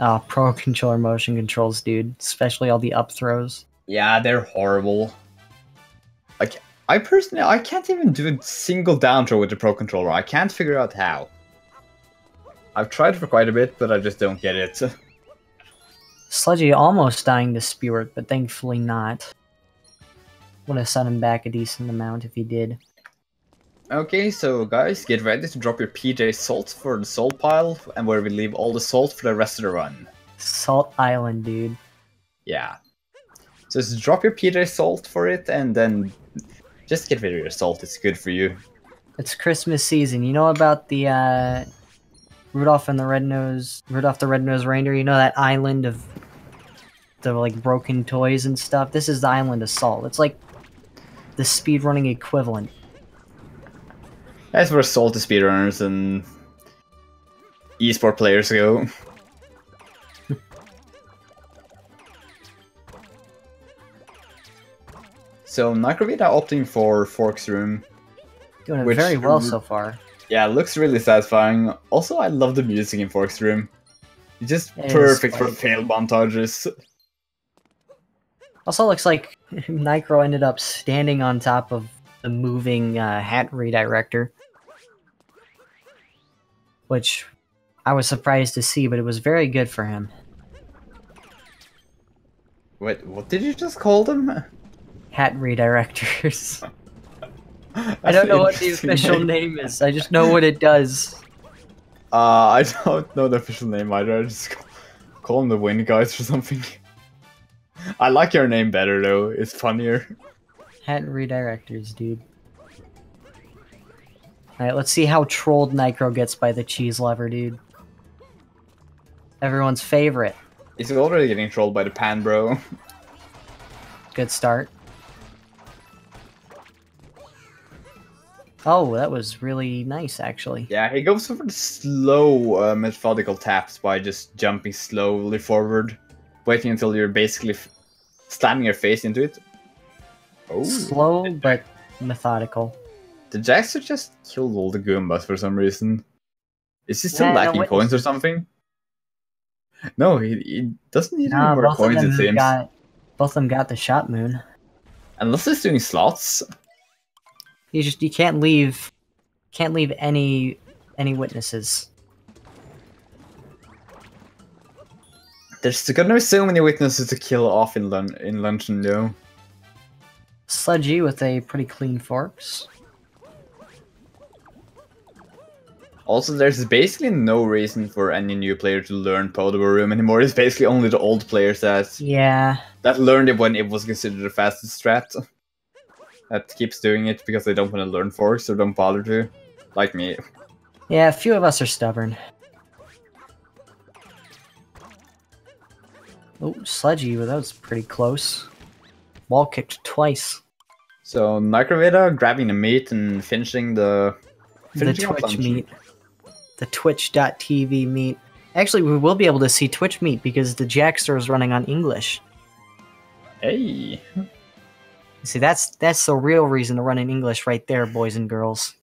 Oh, Pro Controller motion controls, dude. Especially all the up throws. Yeah, they're horrible. Like, I can't even do a single down throw with the Pro Controller. I can't figure out how. I've tried for quite a bit, but I just don't get it. Sludgy almost dying to Spewart, but thankfully not. Would have set him back a decent amount if he did. Okay, so guys, get ready to drop your PJ salt for the salt pile, and where we leave all the salt for the rest of the run. Salt Island, dude. Yeah. So just drop your PJ salt for it, and then just get rid of your salt, it's good for you. It's Christmas season. You know about the Rudolph the Red-Nosed Reindeer? You know that island of the like broken toys and stuff? This is the island of salt. It's like the speedrunning equivalent. That's where salty speedrunners and esport players go. So nicroveda opting for Fork's room. Doing it very well so far. Yeah, looks really satisfying. Also, I love the music in Fork's room. It's just perfect for fail montages. Also looks like Nicro ended up standing on top of the moving hat redirector. Which I was surprised to see, but it was very good for him. Wait, what did you just call them? Hat redirectors. I don't know what the official name is. I just know what it does. I don't know the official name either. I just call them the wind guys or something. I like your name better though. It's funnier. Hat redirectors, dude. Alright, let's see how trolled Nicro gets by the cheese lever, dude. Everyone's favorite. He's already getting trolled by the pan, bro. Good start. Oh, that was really nice, actually. Yeah, he goes for the slow, methodical taps by just jumping slowly forward, waiting until you're basically slamming your face into it. Oh. Slow, but methodical. The Jackster just killed all the Goombas for some reason. Is he still lacking coins or something? No, he doesn't need any more coins, it seems. Both of them got the shot moon. Unless he's doing slots. You can't leave any witnesses. There's gonna be so many witnesses to kill off in Luncheon though. Sludgy with a pretty clean forks. Also, there's basically no reason for any new player to learn Podable Room anymore. It's basically only the old players that learned it when it was considered the fastest strat. That keeps doing it because they don't want to learn forks or don't bother to. Like me. Yeah, a few of us are stubborn. Oh, Sludgy, well, that was pretty close. Wall kicked twice. So, nicroveda grabbing the meat and finishing the Twitch meat. The Twitch.tv meat. Actually, we will be able to see Twitch meat because the Jackster is running on English. Hey. See, that's the real reason to run in English right there, boys and girls.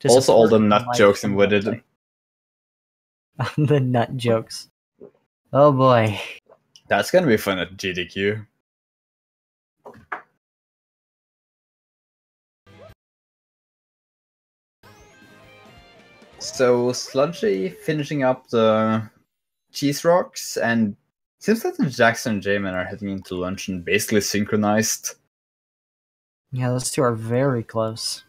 Also, all the nut jokes and with it. The nut jokes. Oh boy. That's gonna be fun at GDQ. So Sludgy finishing up the cheese rocks, and seems like the Jackster and J-Man are heading into lunch and basically synchronized. Yeah, those two are very close.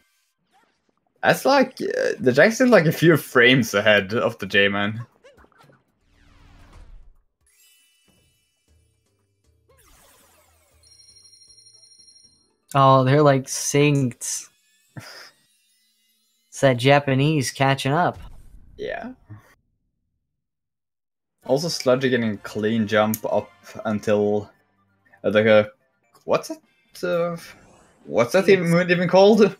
That's like the Jackster like a few frames ahead of the J-Man. Oh, they're like synced. It's that Japanese catching up. Yeah. Also, Sludgy getting a clean jump up until like a what's it? What's that even called?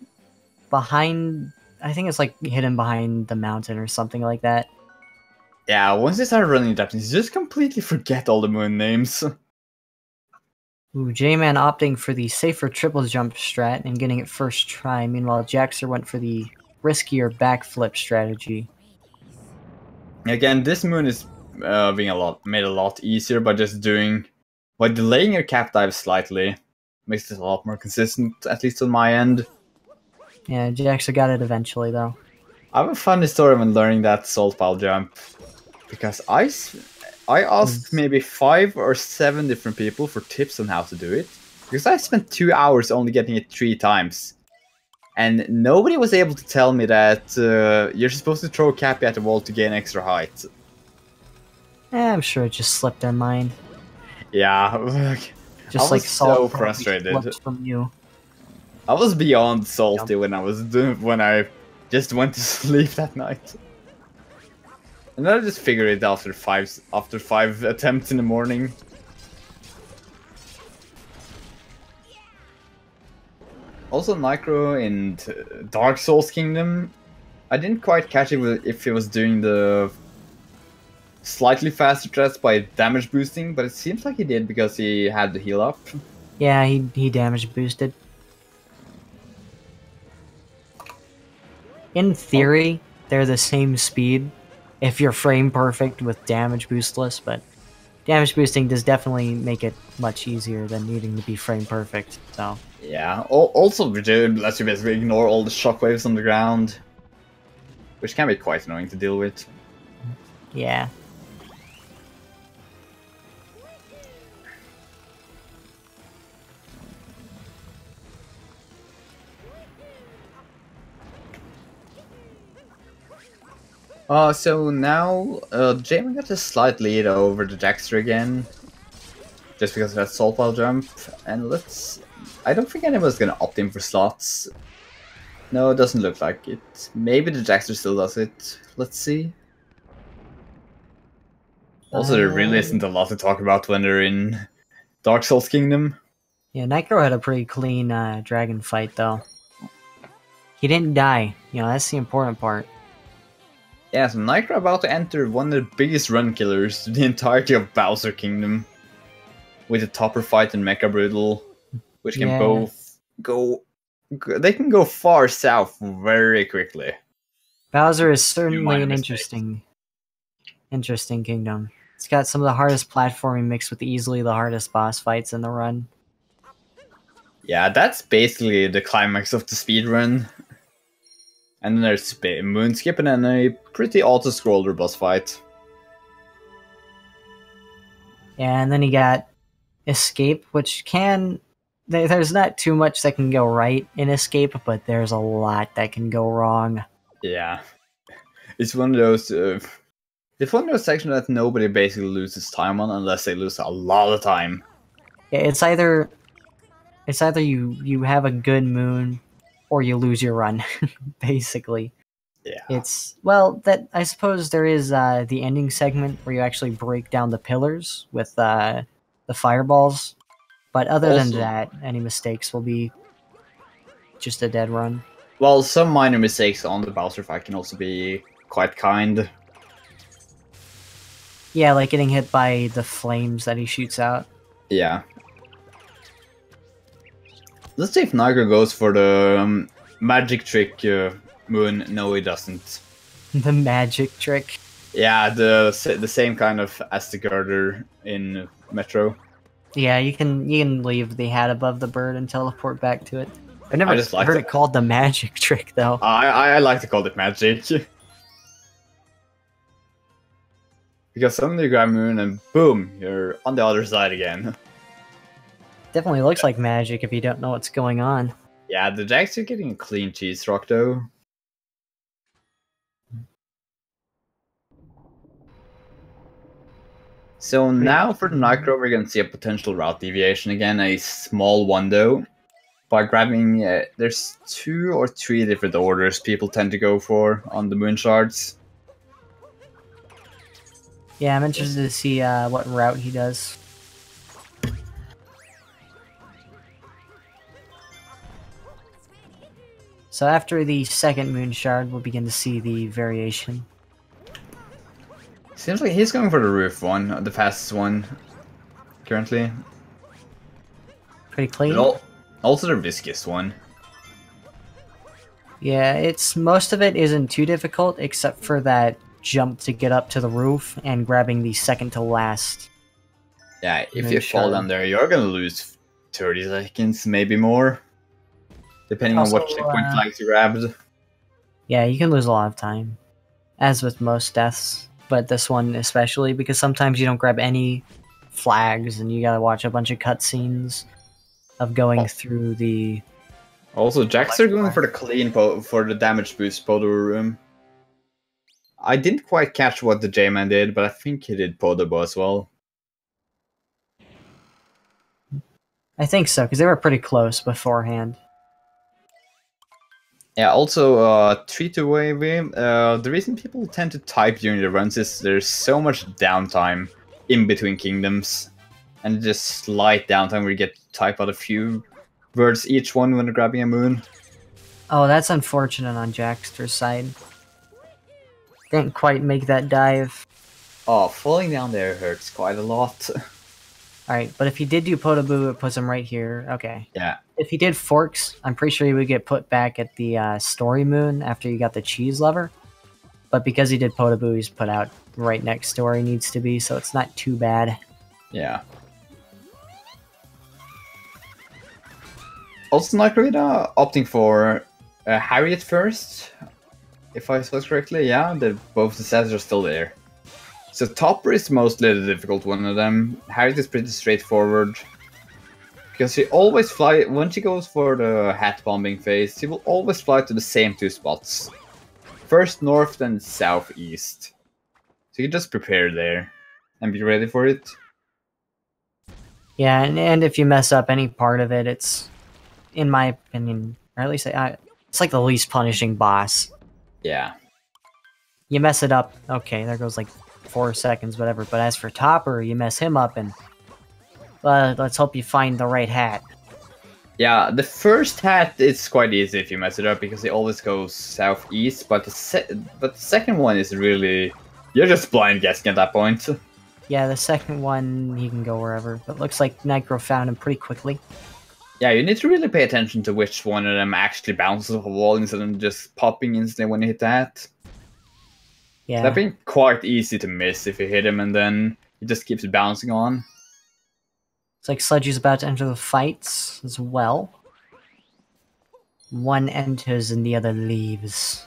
Behind, I think it's like hidden behind the mountain or something like that. Yeah, once they start running Japanese, you just completely forget all the moon names. Ooh, J-Man opting for the safer triple jump strat and getting it first try. Meanwhile, Jackster went for the riskier backflip strategy. Again, this moon is being made a lot easier by just by delaying your cap dive slightly. Makes it a lot more consistent, at least on my end. Yeah, Jackster got it eventually, though. I have a funny story when learning that salt pile jump, because I asked maybe 5 or 7 different people for tips on how to do it, because I spent 2 hours only getting it 3 times. And nobody was able to tell me that you're supposed to throw Cappy at the wall to gain extra height. I'm sure it just slipped their mind. Yeah, Just I was like so frustrated from you. I was beyond salty when I just went to sleep that night. And then I just figured it after five attempts in the morning. Also, Nicro in Dark Souls Kingdom, I didn't quite catch it if he was doing the slightly faster threats by damage boosting, but it seems like he did because he had the heal up. Yeah, he damage boosted. In theory, they're the same speed if you're frame perfect with damage boostless, but damage boosting does definitely make it much easier than needing to be frame perfect, so. Yeah, also it lets you basically ignore all the shockwaves on the ground, which can be quite annoying to deal with. Yeah. So now, J-Man got a slight lead over the Jackster again, just because of that salt pile jump, and I don't think anyone's gonna opt in for slots. No, it doesn't look like it. Maybe the Jackster still does it. Let's see. Also, there really isn't a lot to talk about when they're in Dark Souls Kingdom. Yeah, Nicro had a pretty clean dragon fight, though. He didn't die. You know, that's the important part. Yeah, so Nicro about to enter one of the biggest run killers to the entirety of Bowser Kingdom. With a topper fight and Mecha Brutal, which can both they can go far south very quickly. Bowser is certainly an interesting kingdom. It's got some of the hardest platforming mixed with easily the hardest boss fights in the run. Yeah, that's basically the climax of the speedrun. And then there's Moonskip and then a pretty auto-scroller boss fight. Yeah, and then you got Escape, which there's not too much that can go right in Escape, but there's a lot that can go wrong. Yeah. It's one of those sections that nobody basically loses time on unless they lose a lot of time. Yeah, it's either you have a good moon or you lose your run, basically. Yeah. I suppose there is the ending segment where you actually break down the pillars with the fireballs. But other than that, any mistakes will be just a dead run. Well, some minor mistakes on the Bowser fight can also be quite kind. Yeah, like getting hit by the flames that he shoots out. Yeah. Let's see if Niger goes for the magic trick moon. No, he doesn't. The magic trick? Yeah, the same kind of as the girder in Metro. Yeah, you can leave the hat above the bird and teleport back to it. I've never heard it called the magic trick, though. I like to call it magic. Because suddenly you grab Moon and boom, you're on the other side again. Definitely looks like magic if you don't know what's going on. Yeah, the Jacks are getting a clean cheese rock though. So now for the Nicro, we're going to see a potential route deviation again, a small one though. By grabbing, there's 2 or 3 different orders people tend to go for on the Moon Shards. Yeah, I'm interested to see what route he does. So after the second Moon Shard, we'll begin to see the variation. Seems like he's going for the roof one, the fastest one, currently. Pretty clean. Also the riskiest one. Yeah, it's most of it isn't too difficult, except for that jump to get up to the roof and grabbing the second to last. Yeah, if you fall down there, you're gonna lose 30 seconds, maybe more. Depending on what checkpoint flags you grabbed. Yeah, you can lose a lot of time. As with most deaths. But this one especially, because sometimes you don't grab any flags and you gotta watch a bunch of cutscenes of going through the... Also, Jacks are going for the clean for the damage boost Podo room. I didn't quite catch what the J-Man did, but I think he did Podobo as well. I think so, because they were pretty close beforehand. Yeah, also, 3-2 wave, the reason people tend to type during the runs is there's so much downtime in between kingdoms. And just slight downtime where you get to type out a few words each one when they're grabbing a moon. Oh, that's unfortunate on Jackster's side. Didn't quite make that dive. Oh, falling down there hurts quite a lot. Alright, but if he did do Podoboo, it puts him right here. Okay. Yeah. If he did Forks, I'm pretty sure he would get put back at the story moon after you got the cheese lever. But because he did Podoboo, he's put out right next to where he needs to be, so it's not too bad. Yeah. Also, nicroveda opting for Harriet first, if I saw correctly. Yeah, both the sets are still there. So Topper is mostly the difficult one of them. Harriet is pretty straightforward. Because she always fly, when she goes for the hat bombing phase, she will always fly to the same 2 spots. First north, then southeast. So you just prepare there and be ready for it. Yeah, and if you mess up any part of it, it's, in my opinion, or at least it's like the least punishing boss. Yeah. You mess it up, okay, there goes like 4 seconds, whatever. But as for Topper, you mess him up and let's hope you find the right hat. Yeah, the first hat it's quite easy if you mess it up because it always goes southeast, but the second one is really, you're just blind guessing at that point. Yeah, the second one he can go wherever, but looks like Nicro found him pretty quickly. Yeah, you need to really pay attention to which one of them actually bounces off a wall instead of just popping instantly when you hit that. Yeah. That'd be quite easy to miss if you hit him and then he just keeps bouncing on. It's like Sludgy's about to enter the fights as well. One enters and the other leaves.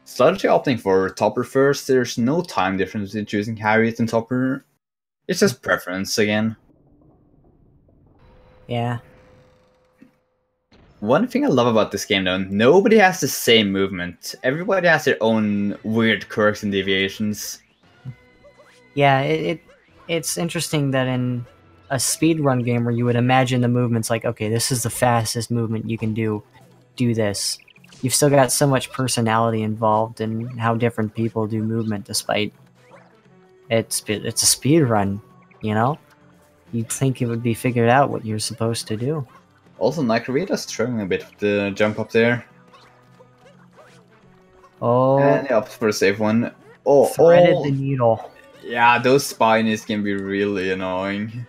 Sludgy opting for Topper first. There's no time difference in choosing Harriet and Topper. It's just preference again. Yeah. One thing I love about this game though, nobody has the same movement. Everybody has their own weird quirks and deviations. Yeah, it's interesting that in a speedrun game where you would imagine the movements like, okay, this is the fastest movement you can do this. You've still got so much personality involved in how different people do movement despite it's a speedrun, you know? You'd think it would be figured out what you're supposed to do. Also, Nicroveda's struggling a bit with the jump up there. Oh. And he opts for a safe one. Oh, threaded the needle. Yeah, those spinies can be really annoying.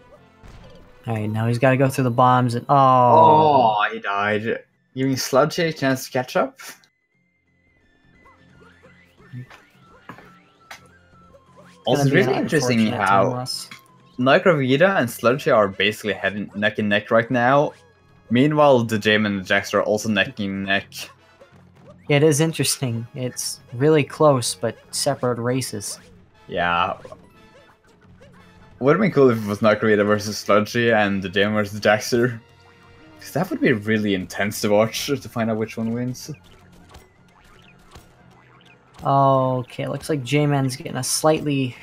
Alright, now he's got to go through the bombs and... Oh, he died. Giving Sludgy a chance to catch up. Also, it's really interesting how Nicroveda and Sludgy are basically neck and neck right now. Meanwhile, the TehJman and the Jackster are also neck and neck. It is interesting. It's really close, but separate races. Yeah. Would have been cool if it was nicroveda versus Sludgy and TehJman versus Jackster. Because that would be really intense to watch, to find out which one wins. Okay, looks like J-Man's getting a slightly...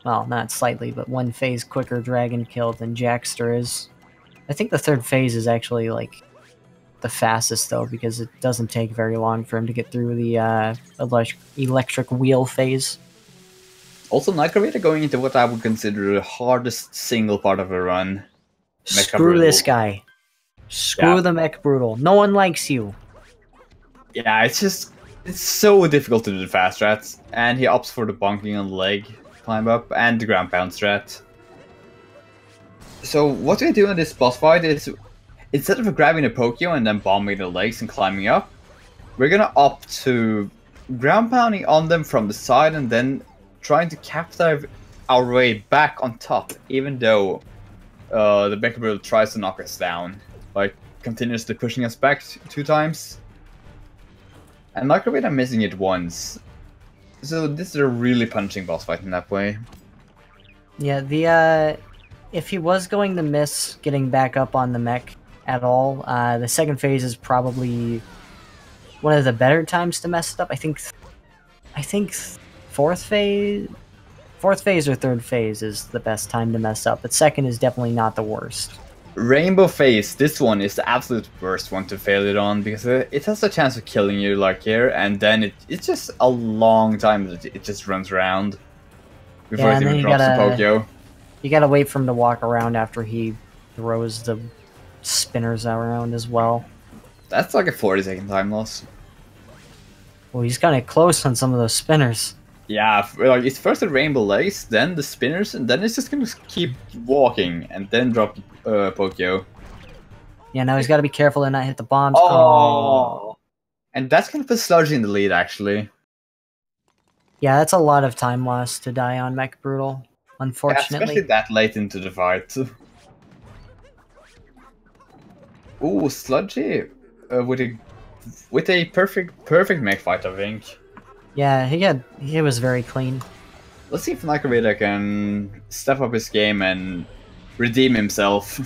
Well, not slightly, but one phase quicker dragon kill than Jackster is. I think the third phase is actually, like, the fastest, though, because it doesn't take very long for him to get through the electric wheel phase. Also, nicroveda going into what I would consider the hardest single part of a run. Screw this guy. Screw the Mech Brutal. No one likes you. Yeah, it's so difficult to do the fast strats, and he opts for the bonking on the leg climb up and the ground pound strat. So what we do in this boss fight is, instead of grabbing the Pokio and then bombing the legs and climbing up, we're gonna opt to ground pounding on them from the side and then trying to capture our way back on top, even though the Mech Brutal tries to knock us down, like continuously pushing us back 2 times. And nicroveda missing it once. So this is a really punching boss fight in that way. Yeah, if he was going to miss getting back up on the mech at all, the second phase is probably one of the better times to mess it up. I think fourth phase or third phase is the best time to mess up, but second is definitely not the worst. Rainbow phase, this one is the absolute worst one to fail it on, because it has a chance of killing you like here, and then it's just a long time that it just runs around before it even drops the Pokio. You gotta wait for him to walk around after he throws the spinners around as well. That's like a 40-second time loss. Well, he's kinda close on some of those spinners. Yeah, like it's first the rainbow legs, then the spinners, and then it's just gonna keep walking and then drop Pokio. Yeah, now he's got to be careful to not hit the bombs. Oh. And that's gonna put Sludgy in the lead, actually. Yeah, that's a lot of time lost to die on Mech Brutal, unfortunately. Yeah, especially that late into the fight. Ooh, Sludgy with a perfect mech fight, I think. Yeah, he was very clean. Let's see if nicroveda can step up his game and redeem himself.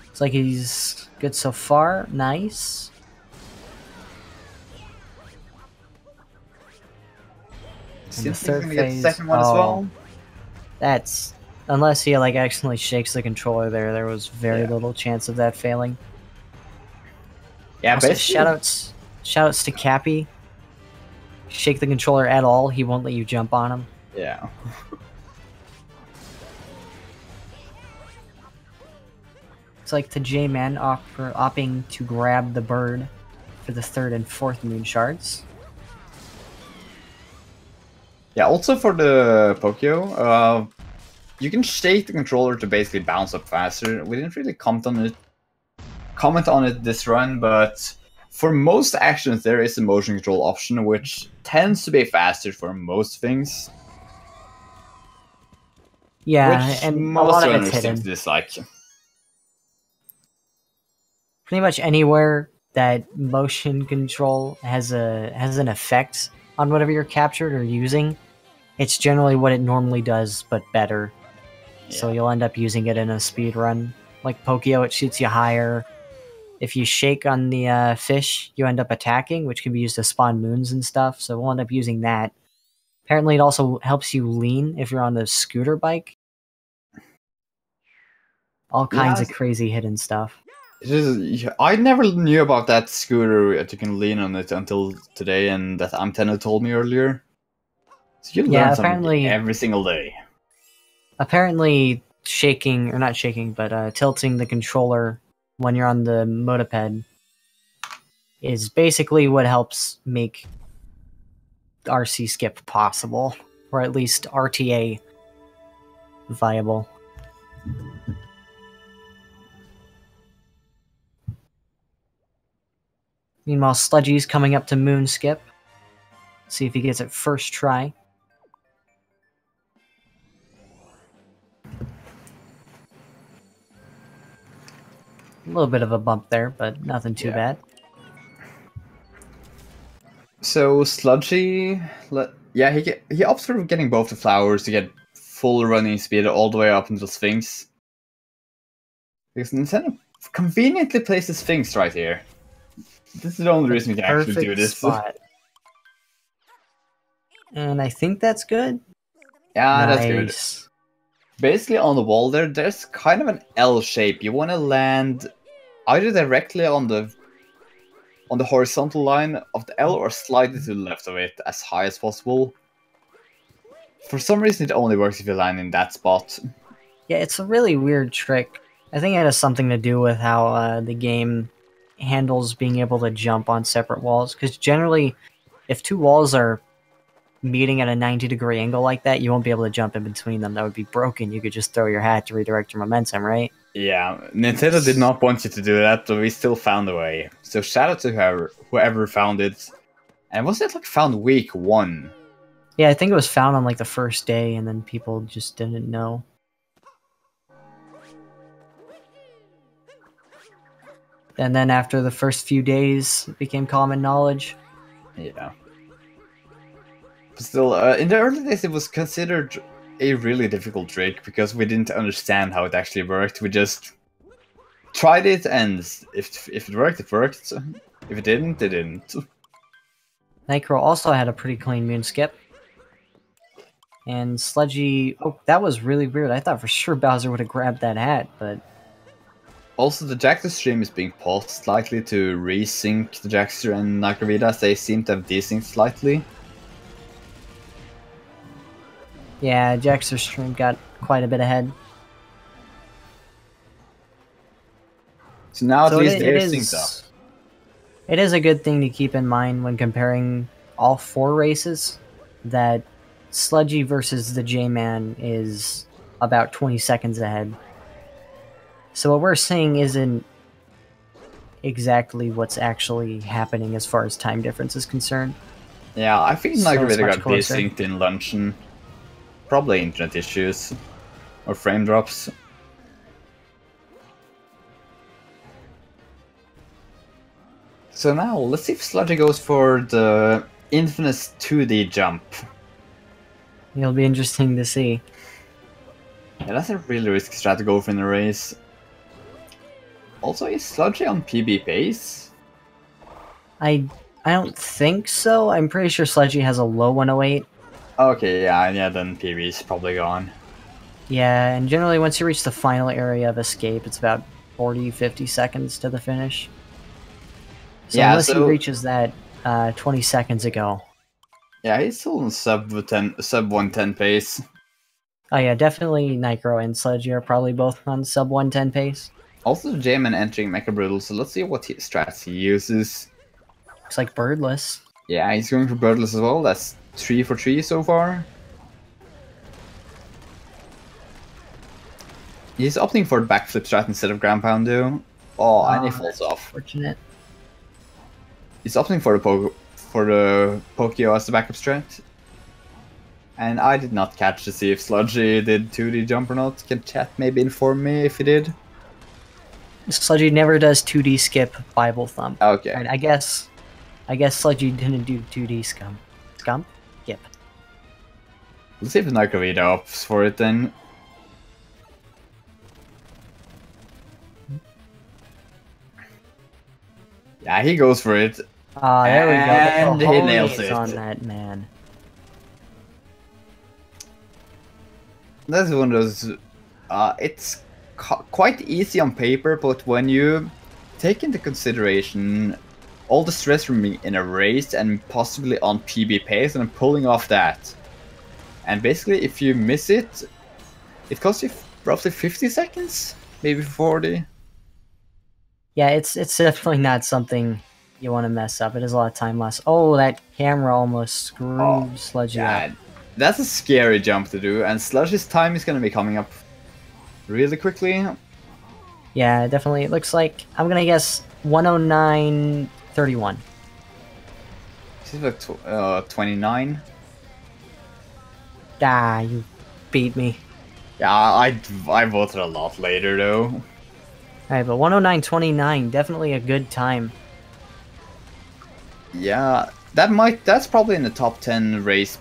It's like he's good so far. Nice. And the third phase, get the second one as well. That's, unless he like accidentally shakes the controller there was very little chance of that failing. Yeah, also, basically. shoutouts to Cappy. Shake the controller at all, he won't let you jump on him. Yeah. It's like TehJman opting to grab the bird for the 3rd and 4th moon shards. Yeah, also for the Pokio, you can shake the controller to basically bounce up faster. We didn't really comment on it this run, but for most actions there is a motion control option, which tends to be faster for most things. Yeah, which and most a lot of runners it's hidden. seem to dislike. Pretty much anywhere that motion control has an effect on whatever you're captured or using, it's generally what it normally does, but better. Yeah. So you'll end up using it in a speed run. Like Pokio, it shoots you higher. If you shake on the fish, you end up attacking, which can be used to spawn moons and stuff, so we'll end up using that. Apparently it also helps you lean if you're on the scooter bike. All kinds of crazy hidden stuff. I never knew about that scooter that you can lean on it until today, and that Amteno told me earlier. So you learn something every single day. Apparently shaking, or not shaking, but tilting the controller when you're on the motoped is basically what helps make RC skip possible, or at least RTA viable. Meanwhile, Sludgy's coming up to Moon Skip. See if he gets it first try. A little bit of a bump there, but nothing too bad. So Sludgy, yeah, he opts for getting both the flowers to get full running speed all the way up into the Sphinx. Because Nintendo conveniently places Sphinx right here. This is the only reason we can actually do this. Spot. And I think that's good. Yeah, Nice. that's good. Basically on the wall there's kind of an L shape. You want to land either directly on the horizontal line of the L or slightly to the left of it as high as possible. For some reason it only works if you land in that spot. Yeah, it's a really weird trick. I think it has something to do with how the game handles being able to jump on separate walls, because generally if two walls are meeting at a 90-degree angle like that, you won't be able to jump in between them. That would be broken. You could just throw your hat to redirect your momentum, right? Yeah, Nintendo did not want you to do that, but we still found a way. So shout out to whoever found it. And was it like found week 1? Yeah, I think it was found on like the first day, and then people just didn't know. And then after the first few days, it became common knowledge. Yeah. But still, in the early days it was considered a really difficult trick because we didn't understand how it actually worked. We just tried it, and if it worked, it worked. If it didn't, it didn't. Nicro also had a pretty clean moon skip. And Sludgy... Oh, that was really weird. I thought for sure Bowser would have grabbed that hat, but... Also, the Jackster stream is being paused slightly to resync the Jackster and nicroveda, as they seem to have desynced slightly. Yeah, Jackster's stream got quite a bit ahead. So now at least they're synced up. It is a good thing to keep in mind when comparing all 4 races, that Sludgy versus the J-Man is about 20 seconds ahead. So what we're seeing isn't exactly what's actually happening as far as time difference is concerned. Yeah, I think nicroveda got closer. desynced in Luncheon. Probably internet issues. Or frame drops. So now, let's see if Sludgy goes for the infamous 2D jump. It'll be interesting to see. Yeah, that's a really risky strat to go for in a race. Also, is Sludgy on PB pace? I don't think so. I'm pretty sure Sludgy has a low 108. Okay, yeah, then PB is probably gone. Yeah, and generally once you reach the final area of escape, it's about 40-50 seconds to the finish. So yeah, unless he reaches that 20 seconds ago. Yeah, he's still in sub 110 pace. Oh yeah, definitely Nicro and Sludgy are probably both on sub 110 pace. Also, TehJman entering Mecha Brutal, so let's see what strats he uses. Looks like Birdless. Yeah, he's going for Birdless as well. That's 3 for 3 so far. He's opting for backflip strat instead of ground pound though. Oh, and he falls off. Fortunate. He's opting for the Pokio as the backup strat. And I did not catch to see if Sludgy did 2D jump or not. Can chat maybe inform me if he did? Sludgy never does 2D skip Bible thump. Okay. Right, I guess Sludgy didn't do 2D scum. Scum? Yep. Let's see if nicroveda opts for it then. Yeah, he goes for it. Ah, there we go. And he nails it. On that man. That's one of those. It's quite easy on paper, but when you take into consideration all the stress from me in a race and possibly on PB pace, and I'm pulling off that, and basically if you miss it, it costs you roughly 50 seconds, maybe 40. Yeah, it's definitely not something you want to mess up. It is a lot of time loss. Oh, that camera almost screwed Sludgy up. That's a scary jump to do, and Sludgy's time is going to be coming up really quickly. Yeah, definitely. It looks like, I'm going to guess 109.31. This is like 29. Ah, you beat me. Yeah, I voted a lot later though. Alright, but 109.29, definitely a good time. Yeah, That's probably in the top 10 race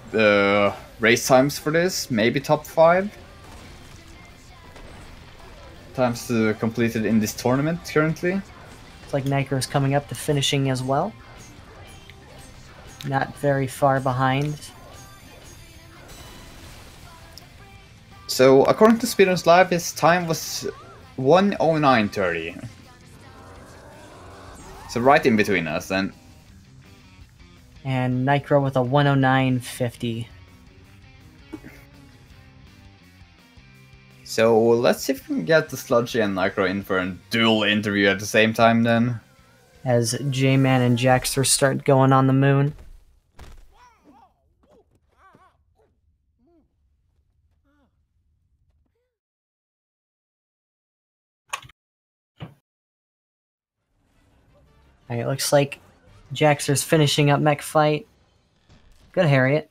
times for this, maybe top 5 times completed in this tournament currently. It's like Nigro's coming up to finishing as well. Not very far behind. So according to Speedruns Live, his time was 1:09:30. So right in between us then. And Nitro with a 109.50. So let's see if we can get the Sludgy and Nicro in for a dual interview at the same time then. As J-Man and Jackster start going on the moon. Alright, looks like Jackster's finishing up mech fight. Good Harriet.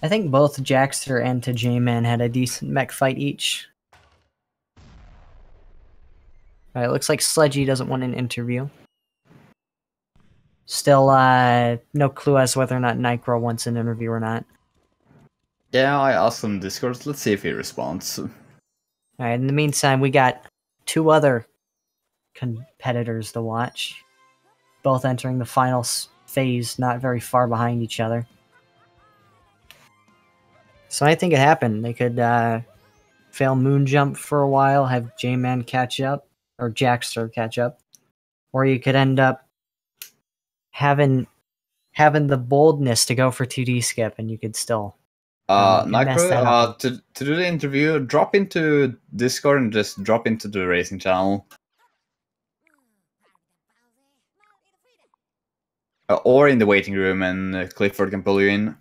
I think both Jackster and TehJman had a decent mech fight each. Alright, looks like Sludgy doesn't want an interview. Still, no clue as to whether or not Nicro wants an interview or not. Yeah, I asked him in Discord, let's see if he responds. Alright, in the meantime, we got 2 other competitors to watch. Both entering the final phase, not very far behind each other. So I think it happened. They could fail moon jump for a while, have J-Man catch up, or Jackster catch up, or you could end up having the boldness to go for 2D skip, and you could still mess that Nicro, up. to do the interview, drop into Discord and just drop into the racing channel. Or in the waiting room, and Clifford can pull you in.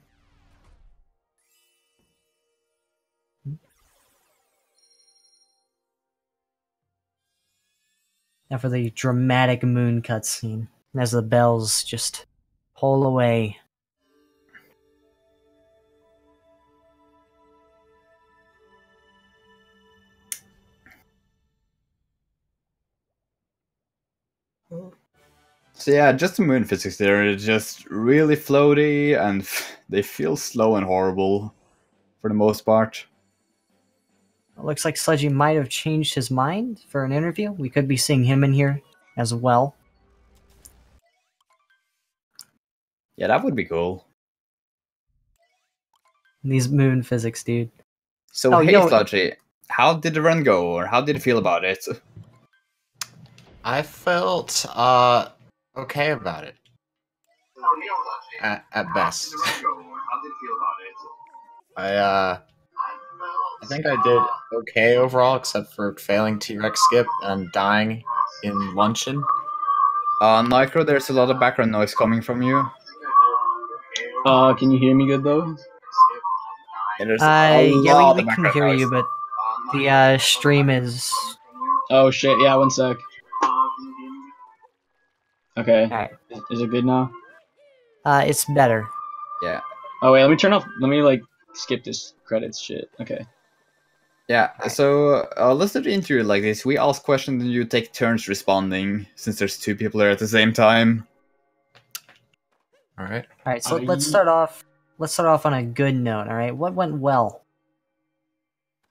Now for the dramatic moon cutscene, as the bells just pull away. So yeah, just the moon physics there, it's just really floaty, and they feel slow and horrible, for the most part. It looks like Sludgy might have changed his mind for an interview. We could be seeing him in here as well. Yeah, that would be cool. These moon physics, dude. So hey, Sludgy, how did the run go, or how did you feel about it? I felt okay about it. At best. I think I did okay overall, except for failing T-Rex skip and dying in luncheon. Nicro, there's a lot of background noise coming from you. Can you hear me good though? Yeah, we can hear you, but the stream is... Oh shit, yeah, one sec. Okay. Alright. Is it good now? It's better. Yeah. Oh wait, let me like skip this credits shit. Okay. Yeah, so let's do the interview like this. We ask questions and you take turns responding, since there's 2 people there at the same time. Alright. Alright, so let's start off on a good note, alright? What went well?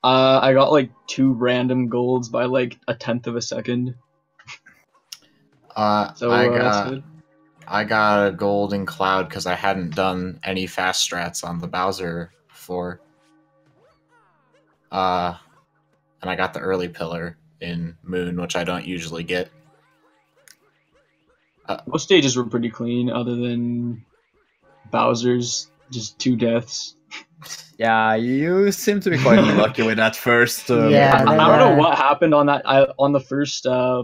I got like 2 random golds by like 1/10 of a second. That's good. I got a golden cloud because I hadn't done any fast strats on the Bowser before. And I got the early pillar in Moon, which I don't usually get. Most stages were pretty clean, other than Bowser's, just 2 deaths. Yeah, you seem to be quite lucky with that first. Yeah, I don't know what happened on that. On the first, I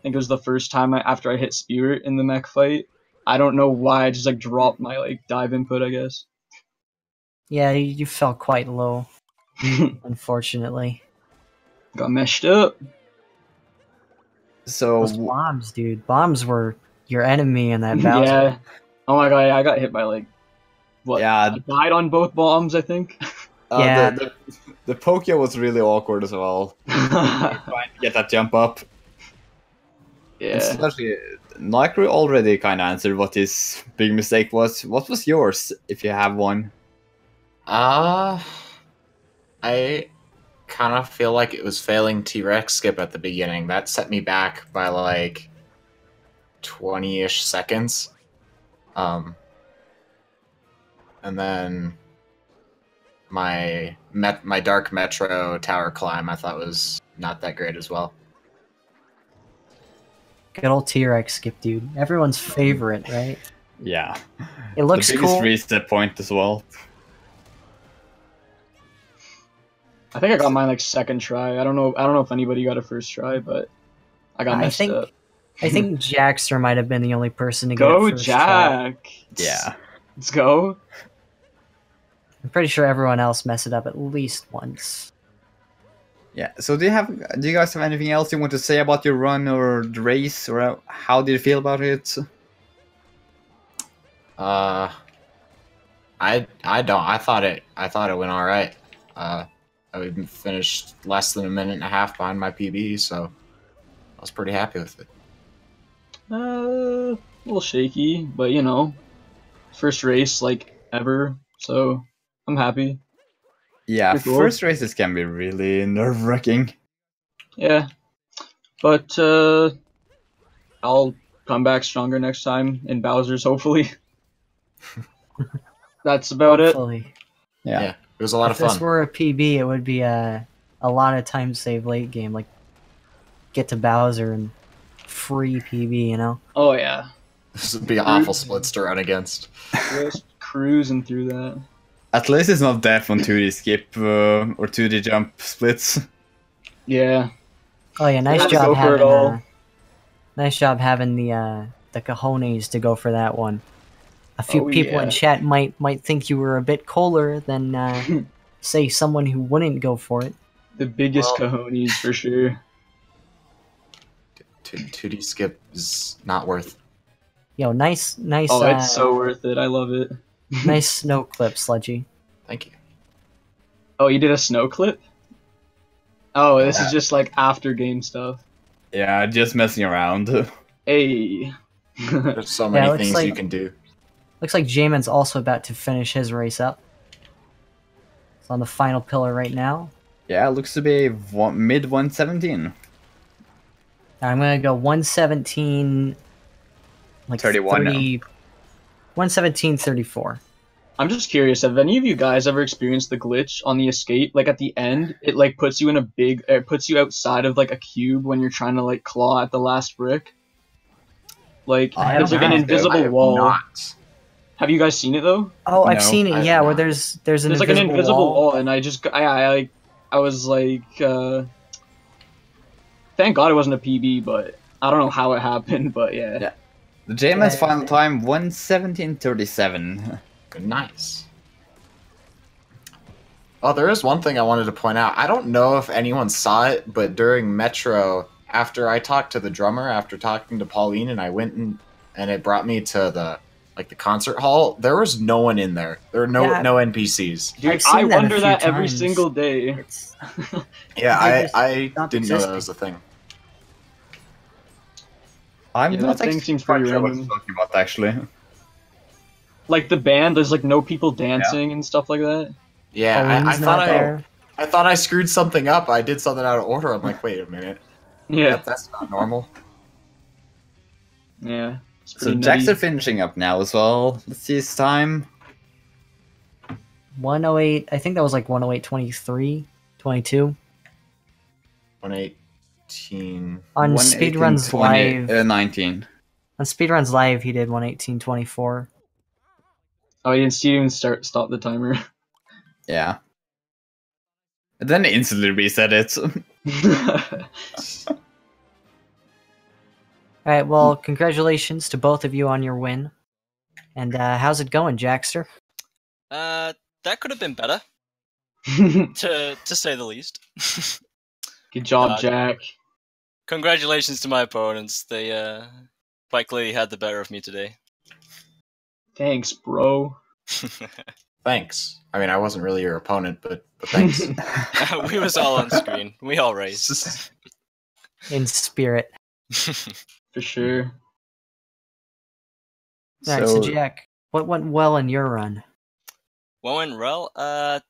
think it was the first time after I hit Spirit in the mech fight. I don't know why I just like dropped my like dive input, I guess. Yeah, you fell quite low, unfortunately. Got meshed up. So those bombs, dude. Bombs were your enemy in that Bowser. Yeah. Oh my god, I got hit by like what? Yeah. I died on both bombs, I think. Yeah. The Pokio was really awkward as well. Trying to get that jump up. Yeah. Actually, Nicro already kind of answered what his big mistake was. What was yours, if you have one? I kind of feel like it was failing T-Rex skip at the beginning. That set me back by like 20-ish seconds. And then my Dark Metro tower climb I thought was not that great as well. Good old T-Rex skip, dude. Everyone's favorite, right? Yeah. It looks the biggest cool. reset point as well. I think I got mine like second try. I don't know if anybody got a first try, but I got messed up. I think Jackster might have been the only person to get Go it first try. Jack! Yeah. Let's go. I'm pretty sure everyone else messed it up at least once. Yeah. So do you guys have anything else you want to say about your run or the race, or how did you feel about it? I don't. I thought it went all right. I finished less than a minute and a half behind my PB, so I was pretty happy with it. A little shaky, but you know, first race like ever, so I'm happy. Yeah, Pretty cool. first races can be really nerve-wracking. Yeah, but I'll come back stronger next time in Bowser's, hopefully. That's about Hopefully. Yeah, it was a lot of If this fun. were a PB, it would be a lot of time save late game, like get to Bowser and free PB, you know? it. Oh yeah, This would be awful splits to run against. just cruising through that. At least it's not death on 2D skip or 2D jump splits. Yeah. Oh yeah, nice Had to job go for it having all. nice job having the cojones to go for that one. A few Oh, people yeah. in chat might think you were a bit cooler than say someone who wouldn't go for it. The biggest Well- cojones for sure. 2D skip is not worth. Yo, nice Oh, it's so worth it. I love it. nice snow clip, Sludgy. Thank you. Oh, you did a snow clip? Oh, this Yeah. is just like after game stuff. Yeah, just messing around. Hey. There's so Yeah, many it looks things like- you can do. Looks like TehJman's also about to finish his race up. It's on the final pillar right now. Yeah, looks to be mid 117. I'm gonna go 117, like 31 now. 117.34. I'm just curious, have any of you guys ever experienced the glitch on the escape? Like at the end, it like puts you in it puts you outside of like a cube when you're trying to like claw at the last brick. Like I there's like an haven't. invisible wall. Have you guys seen it though? Oh, I've No, seen it. I've Yeah, where not. there's an There's like invisible an invisible wall. wall, and I was like, thank God it wasn't a PB, but I don't know how it happened, but yeah. Yeah. The JMS Yeah. final time 117.37. Nice. Oh, there is one thing I wanted to point out. I don't know if anyone saw it, but during Metro, after I talked to the drummer, after talking to Pauline, and I went and it brought me to the concert hall, there was no one in there. There were no Yeah. NPCs. Dude, I've seen I that a wonder few that every times. single day. It's, Yeah, They just I stopped didn't know that existing. was a thing. I'm Yeah, not that thing actually seems quite pretty sure what random. you're talking about, actually. Like the band, there's like no people dancing and stuff like that. Yeah, I Pauline's thought not there. I thought I screwed something up. I did something out of order. I'm like, wait a minute, Yeah, that's not normal. yeah. It's So pretty Jacks nutty. are finishing up now as well. Let's see his time. 108. I think that was like 108.23, 22. 118. On Speedruns Live. 19. On Speedruns Live, he did 118.24. Oh, you didn't see even stop the timer. Yeah. And then it instantly reset it. All right, well, congratulations to both of you on your win. And how's it going, Jackster? That could have been better, to say the least. Good job, Uh, Jack. Congratulations to my opponents. They quite clearly had the better of me today. Thanks, bro. Thanks. I mean, I wasn't really your opponent, but thanks. We was all on screen. We all raced. In spirit. For sure. Alright, so Jack, what went well in your run? What went well?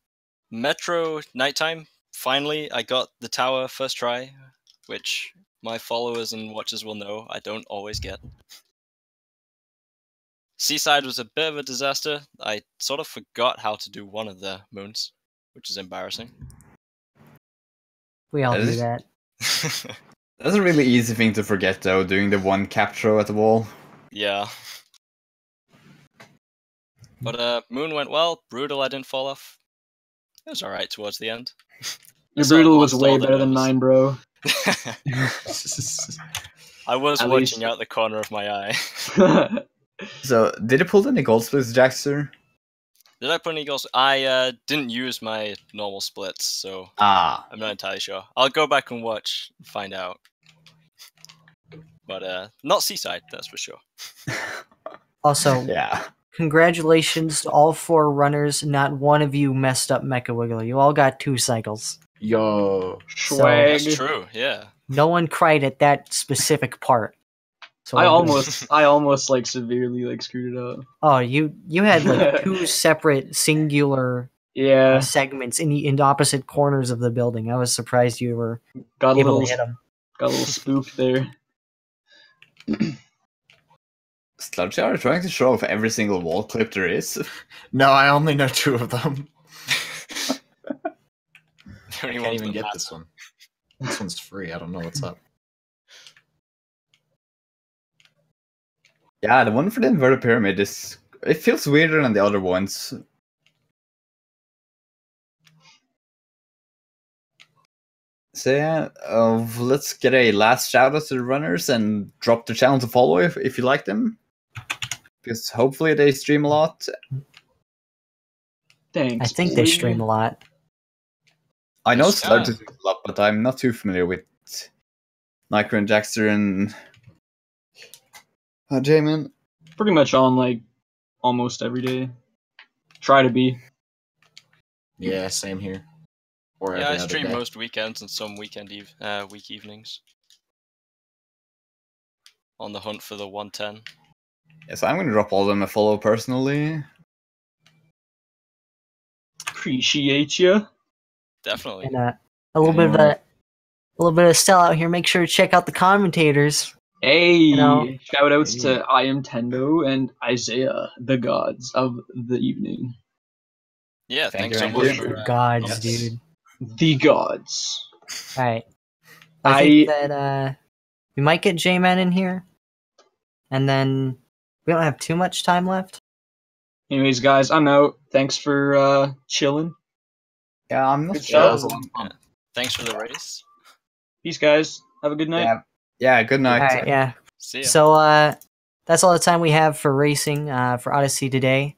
Metro nighttime. Finally, I got the tower first try, which my followers and watchers will know I don't always get. Seaside was a bit of a disaster. I sort of forgot how to do one of the moons, which is embarrassing. We all do that. That's a really easy thing to forget, though, doing the one capture at the wall. Yeah. But moon went well. Brutal, I didn't fall off. It was alright towards the end. Your brutal was way better than mine, bro. I was At watching least. out the corner of my eye. So, did you pull any gold splits, Jackster? Did I put any goals? I didn't use my normal splits, so I'm not entirely sure. I'll go back and watch and find out. But not Seaside, that's for sure. Also, Yeah. congratulations to all 4 runners. Not one of you messed up Mecha Wiggler. You all got 2 cycles. Yo. Swag. That's true, yeah. No one cried at that specific part. So I almost like severely like screwed it up. Oh, you had like 2 separate singular Yeah. segments in opposite corners of the building. I was surprised you were Got a able little to hit them. got a little spooked there. Sludgy, are you trying to show off every single wall clip there is? No, I only know 2 of them. I I can't even get this one. This one's free. I don't know what's up. Yeah, the one for the inverted pyramid is... It feels weirder than the other ones. So yeah, let's get a last shout out to the runners and drop the channel to follow if you like them. Because hopefully they stream a lot. Thanks. I think they stream a lot. I know Yeah. Sludgy streams a lot, but I'm not too familiar with Nicro and Jackster and TehJman. Pretty much on like almost every day. Try to be. Yeah, same here. Or Yeah, I every other stream day. most weekends and some week evenings. On the hunt for the 110. Yeah, so I'm going to drop all of them a follow personally. Appreciate you. Definitely. And a little bit of sellout here. Make sure to check out the commentators. Hey, You know? shout outs to I Am Tendo and Isaiah, the gods of the evening. Yeah, Thank thanks you, so thank much you. for Gods, yes. dude. The gods. All right. I think that we might get J-Man in here, and then we don't have too much time left. Anyways, guys, I'm out. Thanks for chilling. Yeah, I'm not Good sure. show. That was a lot of fun. Thanks for the race. Peace, guys. Have a good night. Yeah, good night. All right, yeah. See ya. So that's all the time we have for racing for Odyssey today.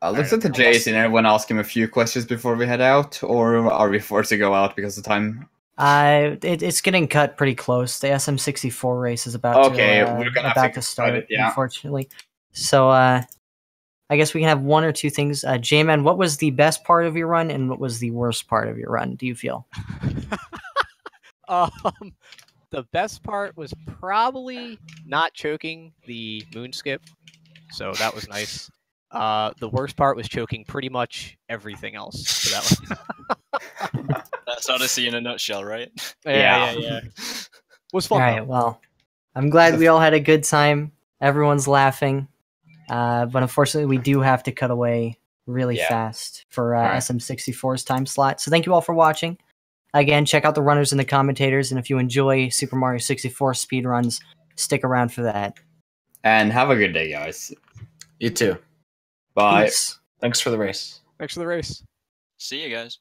Looks like the J's in. Everyone ask him a few questions before we head out, or are we forced to go out because of time? It's getting cut pretty close. The SM64 race is about we're gonna have to to start, it, yeah. unfortunately. So I guess we can have one or two things. J-Man, what was the best part of your run, and what was the worst part of your run, do you feel? The best part was probably not choking the moon skip, so that was nice. The worst part was choking pretty much everything else. So that was... That's Odyssey in a nutshell, right? Yeah. Was fun. All right, well, I'm glad we all had a good time. Everyone's laughing. But unfortunately, we do have to cut away really fast for SM64's time slot. So thank you all for watching. Again, check out the runners and the commentators, and if you enjoy Super Mario 64 speedruns, stick around for that. And have a good day, guys. You too. Bye. Peace. Thanks for the race. Thanks for the race. See you guys.